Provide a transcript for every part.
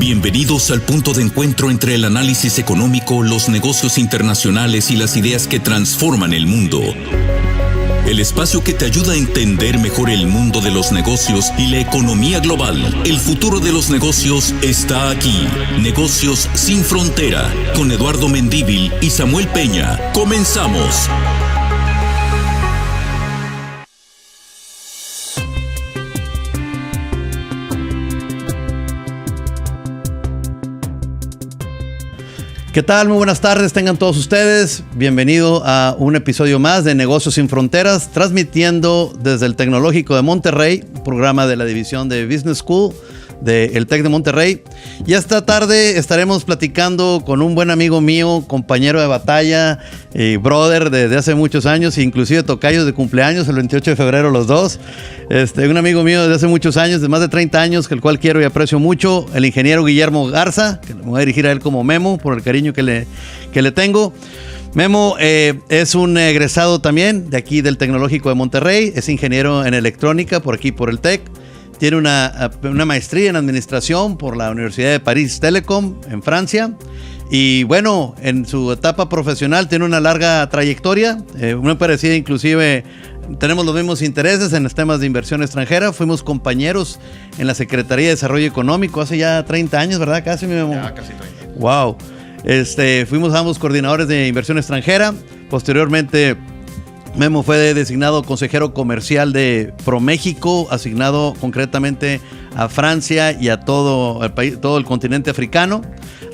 Bienvenidos al punto de encuentro entre el análisis económico, los negocios internacionales y las ideas que transforman el mundo. El espacio que te ayuda a entender mejor el mundo de los negocios y la economía global. El futuro de los negocios está aquí. Negocios sin frontera, con Eduardo Mendívil y Samuel Peña. ¡Comenzamos! ¿Qué tal? Muy buenas tardes, tengan todos ustedes. Bienvenido a un episodio más de Negocios sin Fronteras, transmitiendo desde el Tecnológico de Monterrey, programa de la división de Business School del TEC de Monterrey. Y esta tarde estaremos platicando con un buen amigo mío, compañero de batalla y brother desde hace muchos años, inclusive tocayos de cumpleaños el 28 de febrero los dos. Un amigo mío desde hace muchos años, de más de 30 años, el cual quiero y aprecio mucho, el ingeniero Guillermo Garza, que me voy a dirigir a él como Memo por el cariño que le tengo. Memo es un egresado también de aquí del Tecnológico de Monterrey, es ingeniero en electrónica por aquí por el TEC. Tiene una maestría en administración por la Universidad de París Telecom en Francia. Y bueno, en su etapa profesional tiene una larga trayectoria, muy parecida inclusive. Tenemos los mismos intereses en los temas de inversión extranjera. Fuimos compañeros en la Secretaría de Desarrollo Económico hace ya 30 años, ¿verdad? Casi, Memo. Ya, casi 30. Wow. Fuimos ambos coordinadores de inversión extranjera. Posteriormente, Memo fue designado consejero comercial de ProMéxico, asignado concretamente a Francia y a todo el continente africano.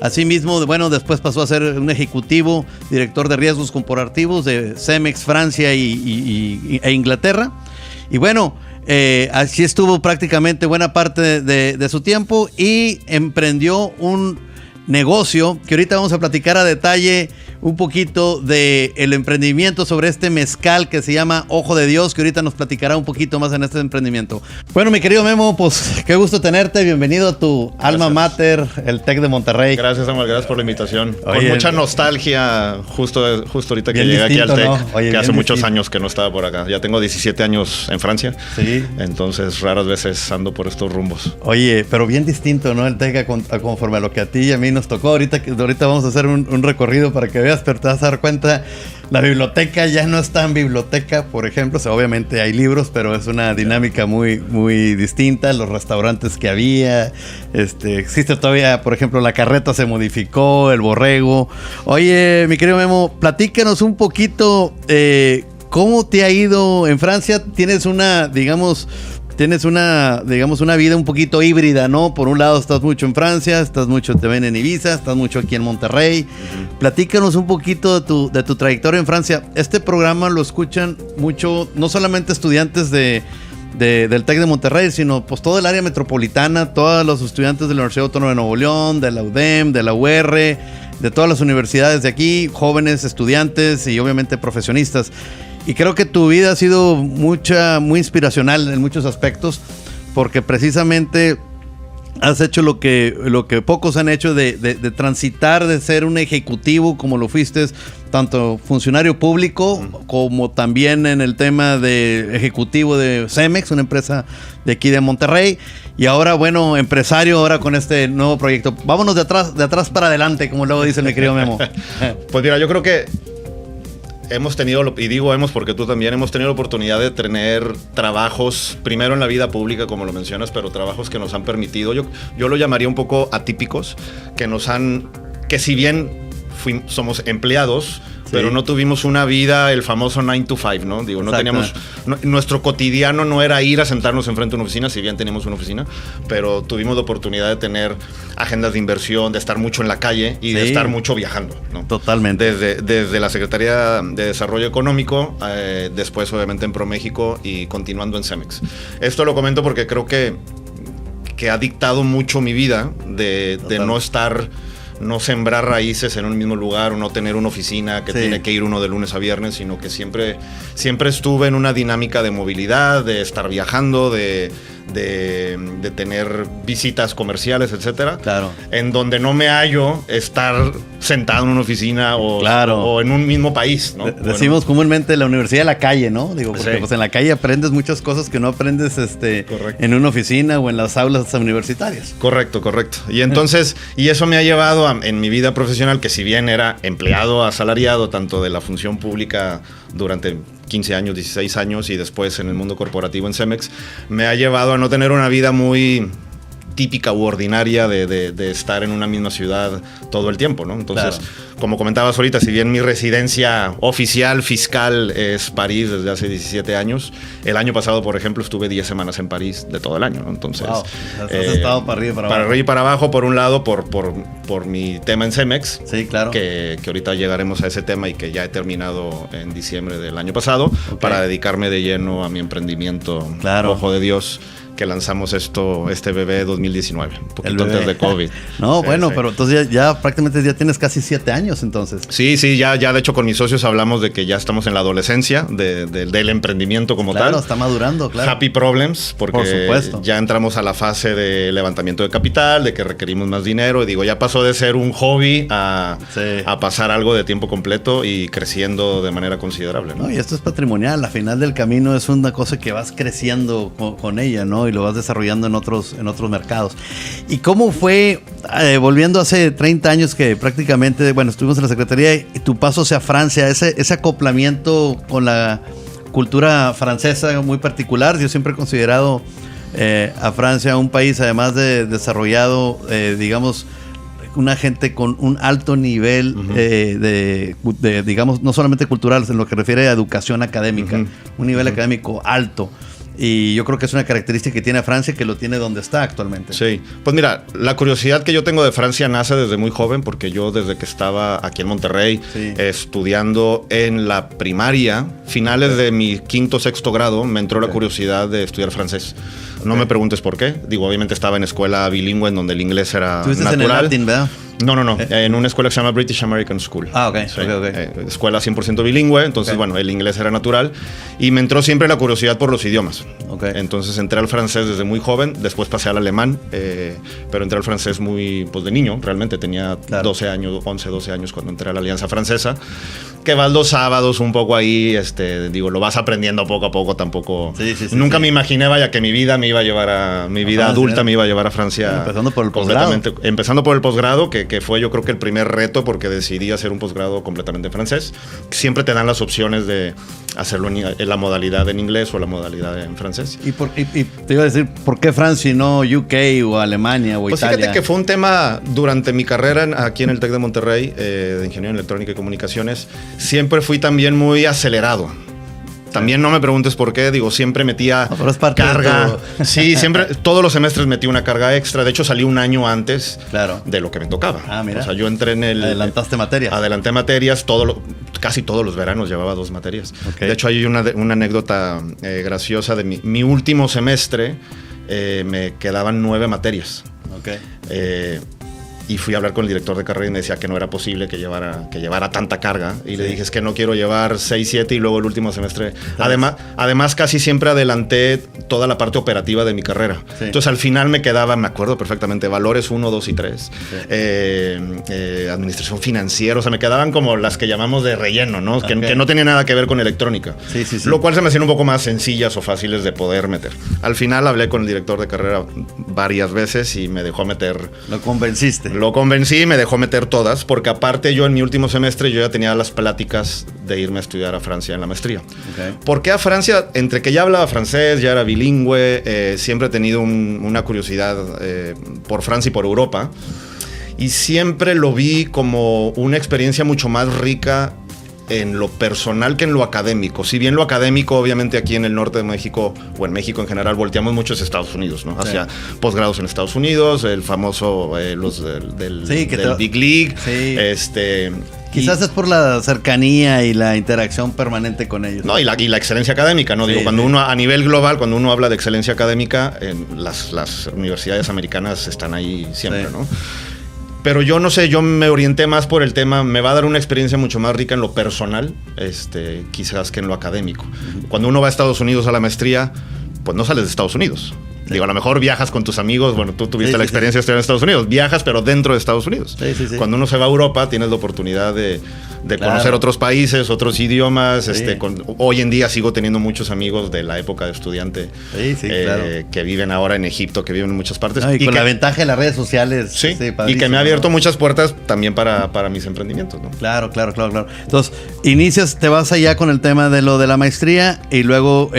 Asimismo, bueno, después pasó a ser un ejecutivo, director de riesgos corporativos de Cemex, Francia e Inglaterra. Y bueno, así estuvo prácticamente buena parte de su tiempo y emprendió un negocio que ahorita vamos a platicar a detalle un poquito de el emprendimiento sobre este mezcal que se llama Ojo de Dios, que ahorita nos platicará un poquito más en este emprendimiento. Bueno, mi querido Memo, pues qué gusto tenerte, bienvenido a tu alma mater, el TEC de Monterrey. Gracias, Samuel, gracias por la invitación. Oye, con mucha nostalgia, justo ahorita que llegué aquí al TEC, ¿no? Oye, que hace muchos años que no estaba por acá. Ya tengo 17 años en Francia, sí. Entonces raras veces ando por estos rumbos. Oye, pero bien distinto, ¿no? El TEC conforme a lo que a ti y a mí nos tocó. Ahorita vamos a hacer un recorrido para que veas, pero te vas a dar cuenta, la biblioteca ya no es tan biblioteca, por ejemplo. O sea, obviamente hay libros, pero es una dinámica muy, muy distinta. Los restaurantes que había, existe todavía, por ejemplo, la carreta se modificó, el borrego. Oye, mi querido Memo, platícanos un poquito, ¿cómo te ha ido en Francia? Tienes una vida un poquito híbrida, ¿no? Por un lado estás mucho en Francia, estás mucho también en Ibiza, estás mucho aquí en Monterrey. Uh-huh. Platícanos un poquito de tu trayectoria en Francia. Este programa lo escuchan mucho, no solamente estudiantes del TEC de Monterrey, sino pues todo el área metropolitana, todos los estudiantes de la Universidad Autónoma de Nuevo León, de la UDEM, de la UR, de todas las universidades de aquí, jóvenes, estudiantes y obviamente profesionistas. Y creo que tu vida ha sido muy inspiracional en muchos aspectos, porque precisamente has hecho lo que pocos han hecho de transitar, de ser un ejecutivo como lo fuiste, tanto funcionario público como también en el tema de ejecutivo de Cemex, una empresa de aquí de Monterrey, y ahora, bueno, empresario ahora con este nuevo proyecto. Vámonos de atrás para adelante, como luego dice mi querido Memo. Pues mira, yo creo que hemos tenido, y digo hemos porque tú también, hemos tenido la oportunidad de tener trabajos, primero en la vida pública, como lo mencionas, pero trabajos que nos han permitido, yo lo llamaría un poco atípicos, que si bien somos empleados, sí, pero no tuvimos una vida, el famoso 9 to 5, ¿no? Digo, no teníamos, nuestro cotidiano no era ir a sentarnos enfrente de una oficina, si bien teníamos una oficina, pero tuvimos la oportunidad de tener agendas de inversión, de estar mucho en la calle y de estar mucho viajando, ¿no? Totalmente. Desde la Secretaría de Desarrollo Económico, después obviamente en ProMéxico y continuando en Cemex. Esto lo comento porque creo que ha dictado mucho mi vida de no sembrar raíces en un mismo lugar o no tener una oficina que tiene que ir uno de lunes a viernes, sino que siempre estuve en una dinámica de movilidad, de estar viajando, de de tener visitas comerciales, etcétera. Claro. En donde no me hallo estar sentado en una oficina o en un mismo país, ¿no? Decimos comúnmente la universidad de la calle, ¿no? Digo, porque pues en la calle aprendes muchas cosas que no aprendes en una oficina o en las aulas universitarias. Correcto. Y entonces, y eso me ha llevado en mi vida profesional, que si bien era empleado asalariado, tanto de la función pública durante 15 años, 16 años y después en el mundo corporativo en Cemex, me ha llevado a no tener una vida muy típica u ordinaria de estar en una misma ciudad todo el tiempo, ¿no? Entonces, como comentabas ahorita, si bien mi residencia oficial, fiscal, es París desde hace 17 años, el año pasado, por ejemplo, estuve 10 semanas en París de todo el año, ¿no? Entonces, has estado para arriba y para abajo. Para arriba y para abajo, por un lado, por mi tema en Cemex, sí, claro. que ahorita llegaremos a ese tema y que ya he terminado en diciembre del año pasado, para dedicarme de lleno a mi emprendimiento, Ojo de Dios, que lanzamos este bebé 2019, un poquito antes de COVID. No, bueno, pero entonces ya prácticamente ya tienes casi 7 años entonces. Sí, ya de hecho con mis socios hablamos de que ya estamos en la adolescencia del emprendimiento como tal. Claro, está madurando, claro. Happy problems, porque por supuesto, ya entramos a la fase de levantamiento de capital, de que requerimos más dinero, y digo, ya pasó de ser un hobby a pasar algo de tiempo completo y creciendo de manera considerable, ¿no? Y esto es patrimonial, al final del camino es una cosa que vas creciendo con ella, ¿no? Y lo vas desarrollando en otros mercados. ¿Y cómo fue, volviendo hace 30 años que prácticamente, estuvimos en la Secretaría, y tu paso hacia Francia, ese acoplamiento con la cultura francesa muy particular? Yo siempre he considerado a Francia un país, además de desarrollado, digamos, una gente con un alto nivel digamos, no solamente cultural, en lo que refiere a educación académica, un nivel académico alto. Y yo creo que es una característica que tiene Francia, que lo tiene donde está actualmente. Sí, pues mira, la curiosidad que yo tengo de Francia nace desde muy joven, porque yo desde que estaba aquí en Monterrey, estudiando en la primaria, finales de mi quinto, sexto grado, me entró la curiosidad de estudiar francés. No me preguntes por qué. Digo, obviamente estaba en escuela bilingüe en donde el inglés era natural. ¿Estuviste en el Latin, verdad? No. En una escuela que se llama British American School. Ok. Escuela 100% bilingüe, entonces, el inglés era natural. Y me entró siempre la curiosidad por los idiomas. Entonces entré al francés desde muy joven, después pasé al alemán, pero entré al francés muy, de niño, realmente. Tenía 12 años cuando entré a la Alianza Francesa, que vas los sábados un poco ahí, lo vas aprendiendo poco a poco, tampoco. Nunca me imaginé, que mi vida me iba a llevar a, mi vida adulta me iba a llevar a Francia. Empezando por el posgrado. Empezando por el posgrado, que fue yo creo que el primer reto, porque decidí hacer un posgrado completamente en francés. Siempre te dan las opciones de hacerlo en la modalidad en inglés o la modalidad en francés. Y te iba a decir, ¿por qué Francia y no UK o Alemania o Italia? Fíjate que fue un tema durante mi carrera aquí en el TEC de Monterrey, de Ingeniería en Electrónica y Comunicaciones. Siempre fui también muy acelerado. También no me preguntes por qué, siempre metía carga. Sí, siempre, todos los semestres metí una carga extra. De hecho, salí un año antes de lo que me tocaba. Mira. O sea, yo entré en el... Adelantaste materias. Adelanté materias, casi todos los veranos llevaba 2 materias. De hecho, hay una anécdota graciosa de mi último semestre, me quedaban 9 materias. Y fui a hablar con el director de carrera y me decía que no era posible que llevara tanta carga. Y le dije, es que no quiero llevar 6, 7 y luego el último semestre. Además, casi siempre adelanté toda la parte operativa de mi carrera. Entonces, al final me quedaba, me acuerdo perfectamente, valores 1, 2 y 3. Administración financiera. O sea, me quedaban como las que llamamos de relleno, ¿no? Que no tenía nada que ver con electrónica. Lo cual se me hacían un poco más sencillas o fáciles de poder meter. Al final hablé con el director de carrera varias veces y me dejó meter... ¿Lo convenciste? Lo convencí y me dejó meter todas, porque aparte yo en mi último semestre yo ya tenía las pláticas de irme a estudiar a Francia en la maestría. ¿Por qué a Francia? Entre que ya hablaba francés, ya era bilingüe, siempre he tenido una curiosidad por Francia y por Europa, y siempre lo vi como una experiencia mucho más rica en lo personal que en lo académico. Si bien lo académico, obviamente aquí en el norte de México, o en México en general, volteamos mucho hacia Estados Unidos, ¿no? Hacia posgrados en Estados Unidos, el famoso, los del Big League. Quizás es por la cercanía y la interacción permanente con ellos. No, y la excelencia académica, ¿no? Cuando uno, a nivel global, cuando uno habla de excelencia académica, las universidades americanas están ahí siempre, ¿no? Pero yo no sé, yo me orienté más por el tema, me va a dar una experiencia mucho más rica en lo personal, quizás que en lo académico. Cuando uno va a Estados Unidos a la maestría, pues no sales de Estados Unidos. Digo, a lo mejor viajas con tus amigos, bueno, tú tuviste la experiencia de estudiar en Estados Unidos, viajas pero dentro de Estados Unidos. Cuando uno se va a Europa, tienes la oportunidad de conocer otros países, otros idiomas. Hoy en día sigo teniendo muchos amigos de la época de estudiante que viven ahora en Egipto, que viven en muchas partes. Y con la ventaja de las redes sociales. Sí, y que me ha abierto muchas puertas también para mis emprendimientos, ¿no? Claro. Entonces, te vas allá con el tema de lo de la maestría y luego,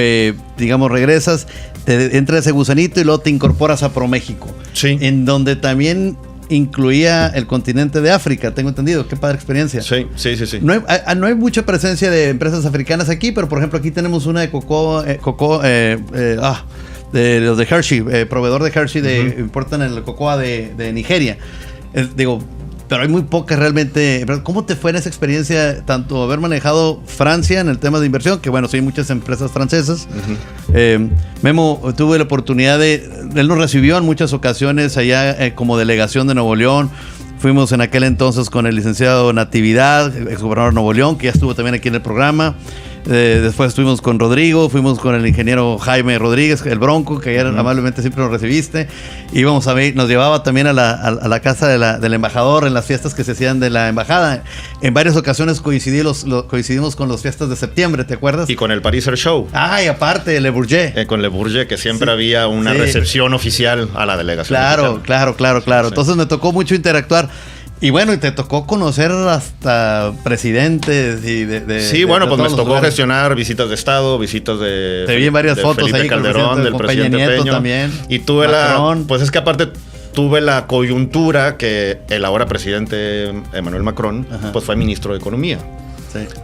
digamos, regresas, te entra ese gusanito y luego te incorporas a ProMéxico. Sí. En donde también incluía el continente de África, tengo entendido. Qué padre experiencia. Sí. No hay mucha presencia de empresas africanas aquí, pero por ejemplo aquí tenemos una de de los de Hershey, proveedor de Hershey, importan el cocoa de Nigeria. Pero hay muy pocas realmente. ¿Cómo te fue en esa experiencia, tanto haber manejado Francia en el tema de inversión, que bueno, sí hay muchas empresas francesas? Memo, tuve la oportunidad él nos recibió en muchas ocasiones allá como delegación de Nuevo León. Fuimos en aquel entonces con el licenciado Natividad, exgobernador de Nuevo León, que ya estuvo también aquí en el programa. Después estuvimos con Rodrigo, fuimos con el ingeniero Jaime Rodríguez, el Bronco, que ayer amablemente siempre nos recibiste. Íbamos a ver, nos llevaba también a la casa del embajador en las fiestas que se hacían de la embajada. En varias ocasiones coincidimos con las fiestas de septiembre, ¿te acuerdas? Y con el Paris Air Show. Y aparte, Le Bourget. Con Le Bourget, que siempre había una recepción oficial a la delegación. Claro. Entonces me tocó mucho interactuar. Y bueno, y te tocó conocer hasta presidentes y pues me tocó gestionar visitas de Estado, visitas de... Te vi en varias fotos Felipe ahí Calderón, del presidente Peña también. Y tuve pues es que aparte tuve la coyuntura que el ahora presidente Emmanuel Macron, pues fue ministro de Economía.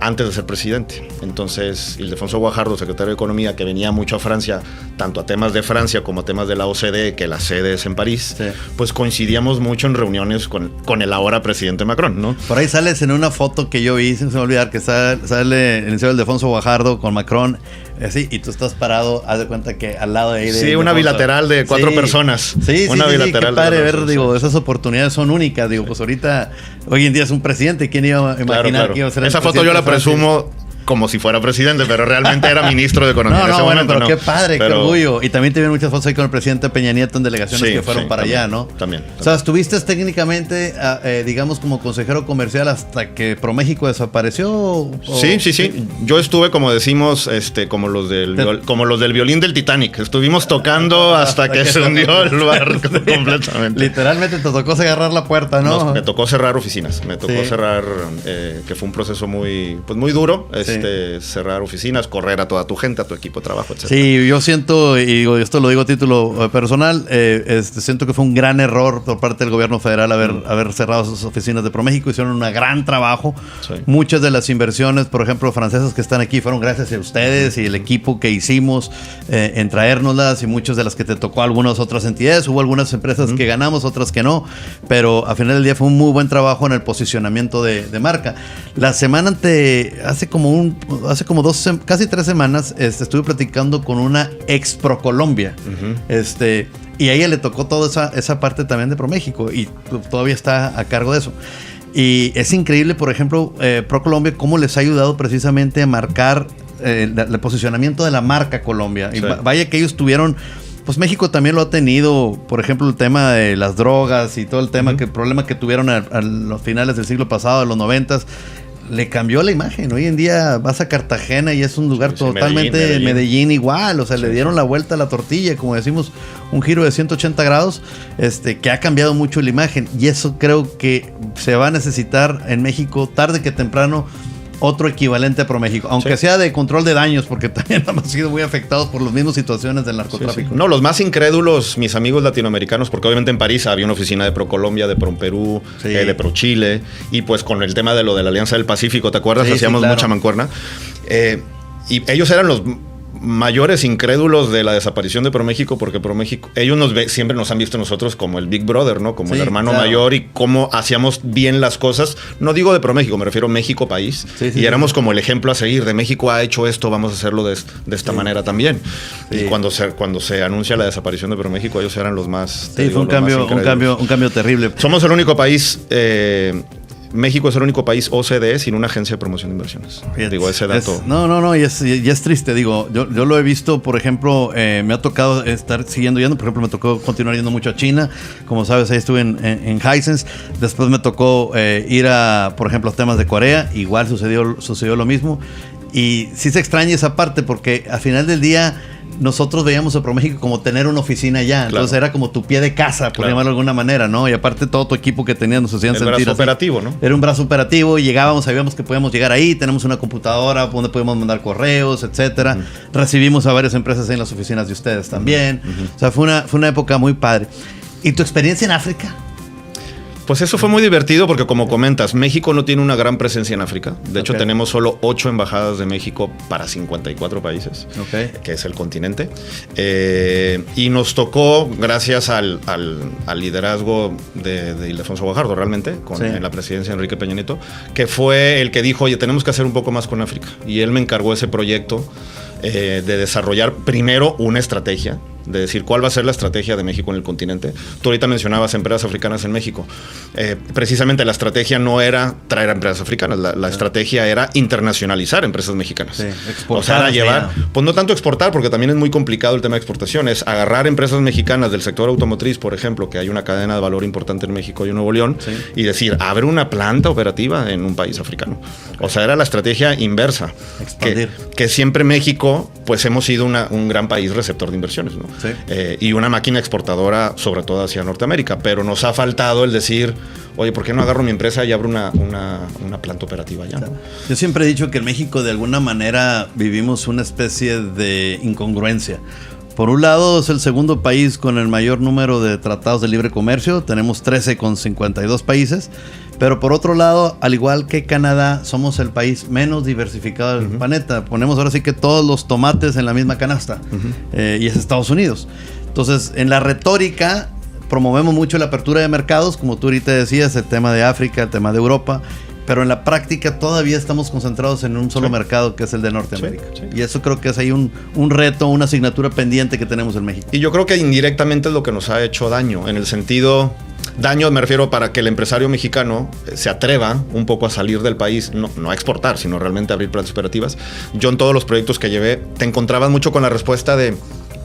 Antes de ser presidente. Entonces, Ildefonso Guajardo, secretario de Economía, que venía mucho a Francia, tanto a temas de Francia como a temas de la OCDE, que la sede es en París, pues coincidíamos mucho en reuniones con el ahora presidente Macron, ¿no? Por ahí sales en una foto que yo vi, se me va a olvidar, que sale el licenciado Ildefonso Guajardo con Macron, y tú estás parado, haz de cuenta que al lado de ahí. Sí, una bilateral de 4 personas. Una bilateral. Qué padre ver, esas oportunidades son únicas, pues ahorita, hoy en día es un presidente, ¿quién iba a imaginar que iba a ser esa foto? Yo la presumo como si fuera presidente, pero realmente era ministro de Economía en ese momento. Pero qué padre, qué orgullo. Y también te vieron muchas fotos ahí con el presidente Peña Nieto en delegaciones que fueron para allá, ¿no? También. O sea, estuviste técnicamente, digamos, como consejero comercial hasta que ProMéxico desapareció. Sí. Yo estuve, como decimos, como los del violín del Titanic. Estuvimos tocando hasta que se hundió el barco completamente. Literalmente te tocó agarrar la puerta, ¿no? Me tocó cerrar oficinas. Me tocó cerrar, que fue un proceso muy duro. Cerrar oficinas, correr a toda tu gente, a tu equipo de trabajo, etc. Sí, yo siento, y esto lo digo a título personal, siento que fue un gran error por parte del gobierno federal haber cerrado esas oficinas de ProMéxico. Hicieron un gran trabajo. Muchas de las inversiones, por ejemplo, francesas que están aquí, fueron gracias a ustedes y el equipo que hicimos en traérnoslas, y muchas de las que te tocó a algunas otras entidades. Hubo algunas empresas que ganamos, otras que no, pero al final del día fue un muy buen trabajo en el posicionamiento de marca. La semana hace como casi 3 semanas, estuve platicando con una ex ProColombia, y a ella le tocó toda esa parte también de ProMéxico, y todavía está a cargo de eso. Y es increíble, por ejemplo, ProColombia, cómo les ha ayudado precisamente a marcar el posicionamiento de la marca Colombia. Y vaya que ellos tuvieron... Pues México también lo ha tenido, por ejemplo, el tema de las drogas y todo el tema, el problema que tuvieron a los finales del siglo pasado, de los 90s. Le cambió la imagen. Hoy en día vas a Cartagena y es un lugar totalmente Medellín igual. O sea, le dieron la vuelta a la tortilla, como decimos, un giro de 180 grados, que ha cambiado mucho la imagen. Y eso creo que se va a necesitar en México tarde que temprano, otro equivalente a ProMéxico, aunque sea de control de daños, porque también hemos sido muy afectados por las mismas situaciones del narcotráfico. No, los más incrédulos, mis amigos latinoamericanos, porque obviamente en París había una oficina de ProColombia, de ProPerú, de ProChile, y pues con el tema de lo de la Alianza del Pacífico, ¿te acuerdas? Hacíamos mucha mancuerna. Y ellos eran los mayores incrédulos de la desaparición de ProMéxico, porque ProMéxico, ellos siempre nos han visto nosotros como el Big Brother, ¿no? Como el hermano mayor, y cómo hacíamos bien las cosas. No digo de ProMéxico, me refiero a México país. Y éramos como el ejemplo a seguir. De México ha hecho esto, vamos a hacerlo de esta manera también. Y cuando se anuncia la desaparición de ProMéxico, ellos eran los más... Sí, fue un cambio terrible. Somos el único país México es el único país OCDE sin una agencia de promoción de inversiones. Digo, ese dato. No, y es triste. Digo, yo lo he visto, por ejemplo, me ha tocado estar yendo. Por ejemplo, me tocó continuar yendo mucho a China. Como sabes, ahí estuve en Hisense. Después me tocó ir a, por ejemplo, a temas de Corea. Igual sucedió lo mismo. Y sí se extraña esa parte porque al final del día nosotros veíamos a ProMéxico como tener una oficina allá. Entonces era como tu pie de casa, por llamarlo de alguna manera, ¿no? Y aparte todo tu equipo que tenías nos hacían sentir el brazo así. operativo, ¿no? Era un brazo operativo y llegábamos, sabíamos que podíamos llegar ahí, tenemos una computadora donde podemos mandar correos, etcétera. Recibimos a varias empresas en las oficinas de ustedes también. O sea, fue una época muy padre. ¿Y tu experiencia en África? Pues eso fue muy divertido porque, como comentas, México no tiene una gran presencia en África. De hecho, tenemos solo 8 embajadas de México para 54 países, que es el continente. Y nos tocó, gracias al liderazgo de Ildefonso Guajardo, realmente, en la presidencia de Enrique Peña Nieto, que fue el que dijo, oye, tenemos que hacer un poco más con África. Y él me encargó ese proyecto de desarrollar primero una estrategia, de decir cuál va a ser la estrategia de México en el continente. Tú ahorita mencionabas empresas africanas en México. Precisamente la estrategia no era traer a empresas africanas, la estrategia era internacionalizar empresas mexicanas. Sí, exportar. O sea, era llevar, pues no tanto exportar, porque también es muy complicado el tema de exportación, es agarrar empresas mexicanas del sector automotriz, por ejemplo, que hay una cadena de valor importante en México y en Nuevo León, y decir, abre una planta operativa en un país africano. O sea, era la estrategia inversa. Expandir. Que siempre México, pues hemos sido un gran país receptor de inversiones, ¿no? Sí. Y una máquina exportadora, sobre todo hacia Norteamérica, pero nos ha faltado el decir, oye, ¿por qué no agarro mi empresa y abro una planta operativa allá? ¿No? Yo siempre he dicho que en México de alguna manera vivimos una especie de incongruencia. Por un lado, es el segundo país con el mayor número de tratados de libre comercio. Tenemos 13 con 52 países. Pero por otro lado, al igual que Canadá, somos el país menos diversificado del planeta. Ponemos ahora sí que todos los tomates en la misma canasta. Y es Estados Unidos. Entonces, en la retórica, promovemos mucho la apertura de mercados, como tú ahorita decías, el tema de África, el tema de Europa. Pero en la práctica todavía estamos concentrados en un solo mercado, que es el de Norteamérica. Y eso creo que es ahí un reto, una asignatura pendiente que tenemos en México. Y yo creo que indirectamente es lo que nos ha hecho daño, en el sentido... Daño me refiero para que el empresario mexicano se atreva un poco a salir del país, no a exportar, sino realmente a abrir plantas operativas. Yo en todos los proyectos que llevé, te encontrabas mucho con la respuesta de...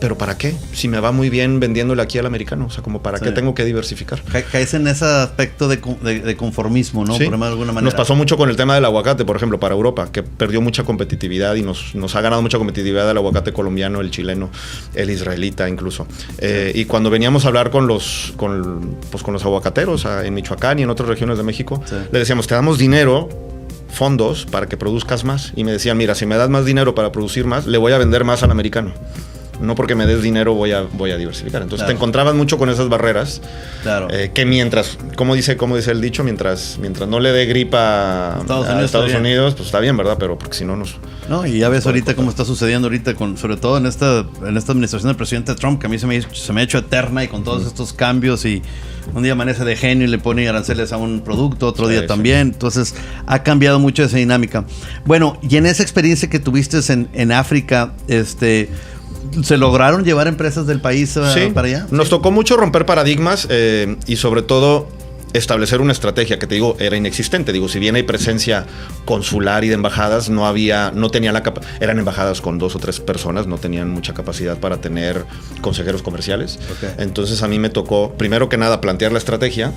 ¿Pero para qué? Si me va muy bien vendiéndole aquí al americano. O sea, como ¿para qué tengo que diversificar? Caes en ese aspecto de conformismo, ¿no? Sí. Por de alguna manera. Nos pasó mucho con el tema del aguacate, por ejemplo, para Europa, que perdió mucha competitividad y nos ha ganado mucha competitividad el aguacate colombiano, el chileno, el israelita incluso. Y cuando veníamos a hablar con los aguacateros en Michoacán y en otras regiones de México, le decíamos, te damos dinero, fondos para que produzcas más. Y me decían, mira, si me das más dinero para producir más, le voy a vender más al americano. No porque me des dinero voy a diversificar. Entonces te encontrabas mucho con esas barreras. Claro. Que mientras, como dice el dicho, mientras no le dé gripa a Estados Unidos, pues está bien, ¿verdad? Pero porque si no nos... No, y ya ves ahorita cómo está sucediendo ahorita, sobre todo en esta administración del presidente Trump, que a mí se me ha hecho eterna, y con todos estos cambios, y un día amanece de genio y le pone aranceles a un producto, otro día también. Entonces ha cambiado mucho esa dinámica. Bueno, y en esa experiencia que tuviste en África, ¿se lograron llevar empresas del país para allá? Nos tocó mucho romper paradigmas y sobre todo establecer una estrategia que, te digo, era inexistente. Digo, si bien hay presencia consular y de embajadas, no tenían eran embajadas con 2 o 3 personas, no tenían mucha capacidad para tener consejeros comerciales. Entonces a mí me tocó, primero que nada, plantear la estrategia,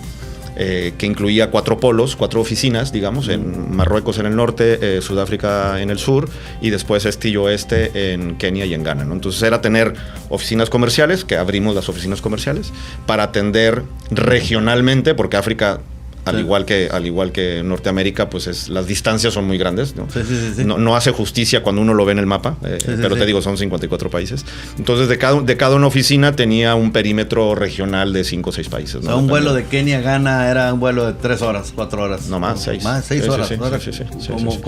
que incluía 4 polos, 4 oficinas, digamos, en Marruecos en el norte, Sudáfrica en el sur, y después este y oeste en Kenia y en Ghana, ¿no? Entonces era tener oficinas comerciales, que abrimos las oficinas comerciales, para atender regionalmente, porque África... Al igual que Norteamérica, pues las distancias son muy grandes, ¿no? Sí. No hace justicia cuando uno lo ve en el mapa, pero te digo, son 54 países. Entonces, de cada una oficina tenía un perímetro regional de 5 o 6 países, ¿no? O sea, un vuelo de Kenia a Ghana era un vuelo de 3 horas, 4 horas. No más, 6. Más, 6 horas. Sí.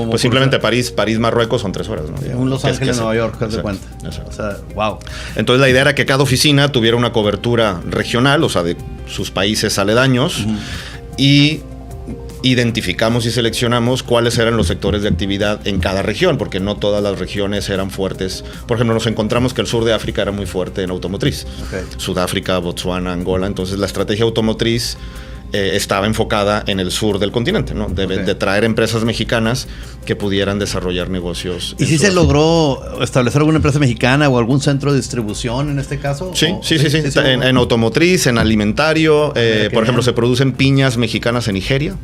Pues simplemente París, Marruecos son 3 horas, ¿no? Un Los Ángeles, Nueva York, haz de cuenta. O sea, wow. Entonces, la idea era que cada oficina tuviera una cobertura regional, o sea, de sus países aledaños, y identificamos y seleccionamos cuáles eran los sectores de actividad en cada región, porque no todas las regiones eran fuertes. Por ejemplo, nos encontramos que el sur de África era muy fuerte en automotriz. Sudáfrica, Botsuana, Angola. Entonces, la estrategia automotriz estaba enfocada en el sur del continente, ¿no? De traer empresas mexicanas que pudieran desarrollar negocios. ¿Y si se logró establecer alguna empresa mexicana o algún centro de distribución en este caso? Sí. En automotriz, en alimentario. Por ejemplo, se producen piñas mexicanas en Nigeria.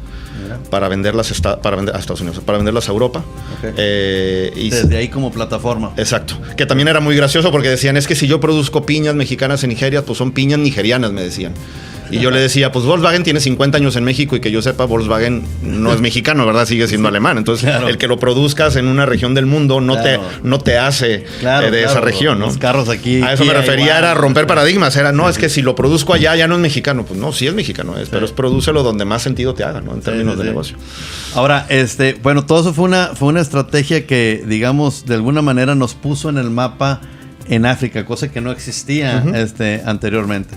Para venderlas a Estados Unidos, para venderlas a Europa. Y desde ahí como plataforma. Exacto. Que también era muy gracioso porque decían, es que si yo produzco piñas mexicanas en Nigeria, pues son piñas nigerianas, me decían. Y yo le decía, pues Volkswagen tiene 50 años en México y que yo sepa, Volkswagen no es mexicano, ¿verdad? Sigue siendo alemán. Entonces, el que lo produzcas en una región del mundo no te hace de esa región, ¿no? Los carros aquí. A eso me refería, igual, era romper paradigmas. Era, no, es que si lo produzco allá, ya no es mexicano. Pues no, sí es mexicano, pero es prodúcelo donde más sentido te haga, ¿no? En términos de negocio. Ahora, bueno, todo eso fue una estrategia que, digamos, de alguna manera nos puso en el mapa en África, cosa que no existía anteriormente.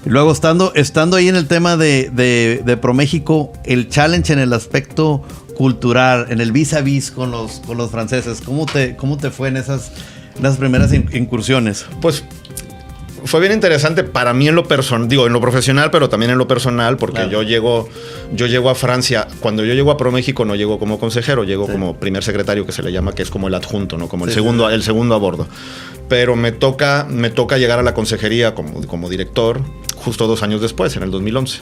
Y luego, estando ahí en el tema de ProMéxico, el challenge en el aspecto cultural, en el vis a vis con los franceses, ¿cómo te fue en esas primeras incursiones? Pues fue bien interesante para mí en lo personal, en lo profesional, pero también en lo personal, porque yo llego a Francia. Cuando yo llego a ProMéxico no llego como consejero, llego como primer secretario, que se le llama, que es como el adjunto, ¿no? Como el segundo a bordo. Pero me toca llegar a la consejería como director justo 2 años después, en el 2011.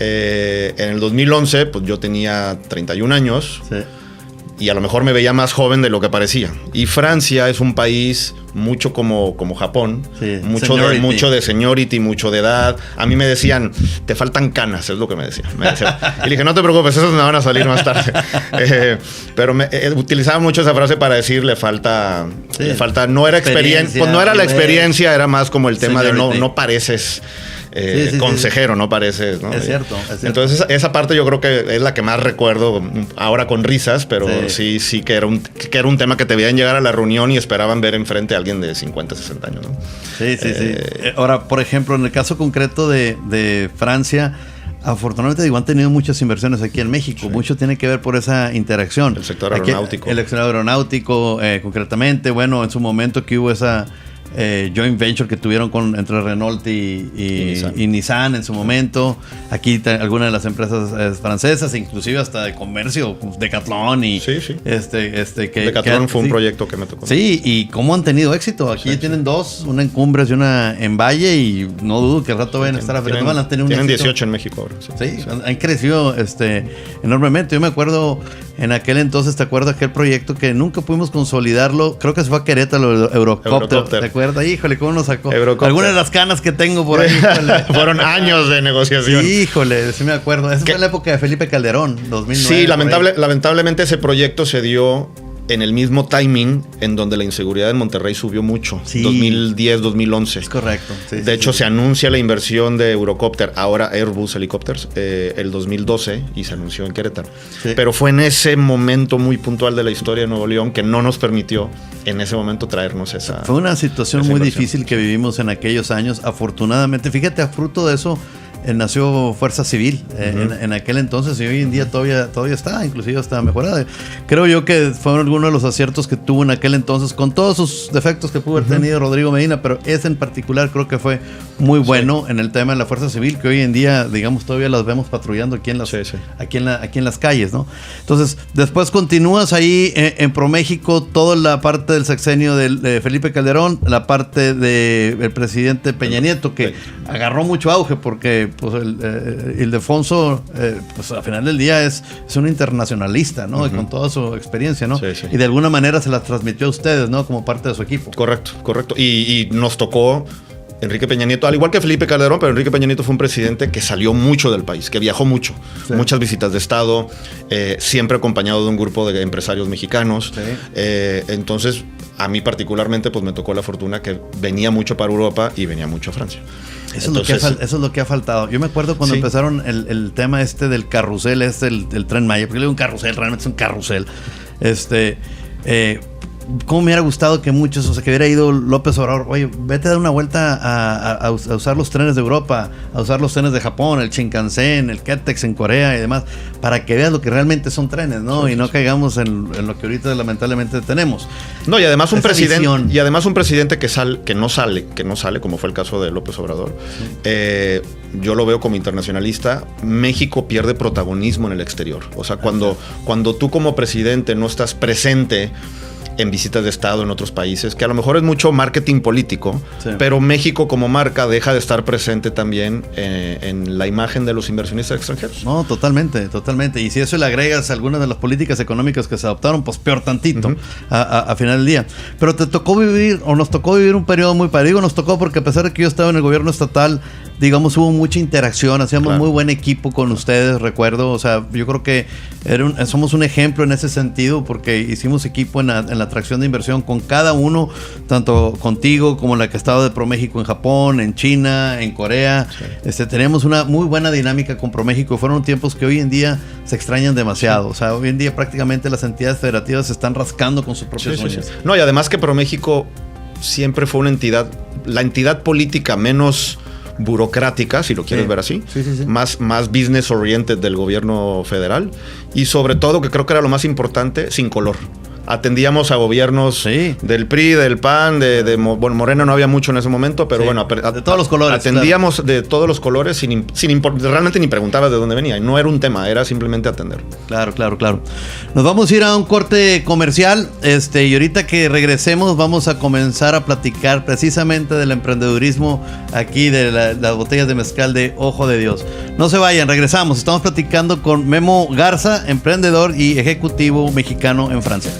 En el 2011, pues yo tenía 31 años. Sí. Y a lo mejor me veía más joven de lo que parecía. Y Francia es un país mucho como Japón, mucho de seniority, mucho de edad. A mí me decían, te faltan canas, es lo que me decían. Y le dije, no te preocupes, esos me van a salir más tarde. Pero utilizaba mucho esa frase para decir, le falta, no era experiencia, pues no era la experiencia, era más como el tema de no pareces consejero, no pareces, ¿no? Es cierto. Entonces esa parte yo creo que es la que más recuerdo ahora con risas, pero sí que era un tema que te veían llegar a la reunión y esperaban ver enfrente a alguien de 50, 60 años, ¿no? Sí. Ahora, por ejemplo, en el caso concreto de Francia, afortunadamente han tenido muchas inversiones aquí en México. Mucho tiene que ver por esa interacción. El sector aeronáutico. El sector aeronáutico, concretamente, bueno, en su momento que hubo esa joint venture que tuvieron entre Renault y Nissan en su momento. Aquí algunas de las empresas francesas, inclusive hasta de comercio, Decathlon y Decathlon fue un proyecto que me tocó. Sí, y cómo han tenido éxito. Aquí tienen 2, una en Cumbres y una en Valle, y no dudo que al rato vayan a estar afectados. Tienen 18 en México ahora. Sí, han crecido enormemente. Yo me acuerdo en aquel entonces, ¿te acuerdas aquel proyecto que nunca pudimos consolidarlo? Creo que se fue a Querétaro, Eurocopter. ¿Te acuerdas? Híjole, ¿cómo nos sacó? Algunas de las canas que tengo por ahí. Fueron años de negociación. Híjole, sí me acuerdo. Esa fue la época de Felipe Calderón, 2009. Sí, lamentablemente ese proyecto se dio en el mismo timing en donde la inseguridad en Monterrey subió mucho. 2010, 2011. Es correcto. De hecho, se anuncia la inversión de Eurocopter, ahora Airbus Helicopters, el 2012, y se anunció en Querétaro. Sí. Pero fue en ese momento muy puntual de la historia de Nuevo León que no nos permitió en ese momento traernos esa. Fue una situación muy difícil que vivimos en aquellos años. Afortunadamente, fíjate, a fruto de eso nació Fuerza Civil en aquel entonces, y hoy en día todavía está, inclusive está mejorada. Creo yo que fueron algunos de los aciertos que tuvo en aquel entonces, con todos sus defectos que pudo haber tenido Rodrigo Medina, pero ese en particular creo que fue muy bueno en el tema de la Fuerza Civil, que hoy en día, digamos, todavía las vemos patrullando aquí en las calles, ¿no? Entonces, después continúas ahí en ProMéxico, toda la parte del sexenio de Felipe Calderón, la parte del presidente Peña Nieto, que agarró mucho auge porque pues Ildefonso, pues al final del día es un internacionalista, ¿no? Con toda su experiencia, ¿no? Sí. Y de alguna manera se la transmitió a ustedes, ¿no? Como parte de su equipo. Correcto. Y nos tocó Enrique Peña Nieto, al igual que Felipe Calderón, pero Enrique Peña Nieto fue un presidente que salió mucho del país, que viajó mucho, muchas visitas de Estado, siempre acompañado de un grupo de empresarios mexicanos. Entonces, a mí particularmente, pues me tocó la fortuna que venía mucho para Europa y venía mucho a Francia. Eso es lo que ha faltado. Yo me acuerdo cuando empezaron el tema del carrusel, el Tren Maya, porque le digo un carrusel, realmente es un carrusel. cómo me hubiera gustado que muchos, o sea, que hubiera ido López Obrador, oye, vete a dar una vuelta a usar los trenes de Europa, a usar los trenes de Japón, el Shinkansen, el Ketex en Corea y demás, para que veas lo que realmente son trenes, ¿no? Sí, y no caigamos en lo que ahorita lamentablemente tenemos. No, y además un presidente que no sale, como fue el caso de López Obrador. Sí. Yo lo veo como internacionalista. México pierde protagonismo en el exterior. O sea, cuando tú como presidente no estás presente en visitas de Estado en otros países, que a lo mejor es mucho marketing político, sí, pero México como marca deja de estar presente también en la imagen de los inversionistas extranjeros. No, totalmente. Y si eso le agregas algunas de las políticas económicas que se adoptaron, pues peor tantito, a final del día. Pero nos tocó vivir un periodo muy padre. Digo, nos tocó porque a pesar de que yo estaba en el gobierno estatal, digamos, hubo mucha interacción, hacíamos muy buen equipo con ustedes, recuerdo, o sea, yo creo que somos un ejemplo en ese sentido, porque hicimos equipo en la atracción de inversión con cada uno, tanto contigo como la que estaba de ProMéxico en Japón, en China, en Corea. Sí. Teníamos una muy buena dinámica con ProMéxico, fueron tiempos que hoy en día se extrañan demasiado, sí, o sea, hoy en día prácticamente las entidades federativas se están rascando con sus propios uñas. Sí. No, y además que ProMéxico siempre fue una entidad, la entidad política menos burocrática, si lo quieres ver así, más business oriented del gobierno federal, y sobre todo, que creo que era lo más importante, sin color. Atendíamos a gobiernos del PRI, del PAN, bueno, Morena no había mucho en ese momento, pero bueno, de todos los colores. Atendíamos de todos los colores realmente ni preguntaba de dónde venía, y no era un tema, era simplemente atender. Claro. Nos vamos a ir a un corte comercial, y ahorita que regresemos vamos a comenzar a platicar precisamente del emprendedurismo aquí, de las botellas de mezcal de Ojo de Dios. No se vayan, regresamos. Estamos platicando con Memo Garza, emprendedor y ejecutivo mexicano en Francia.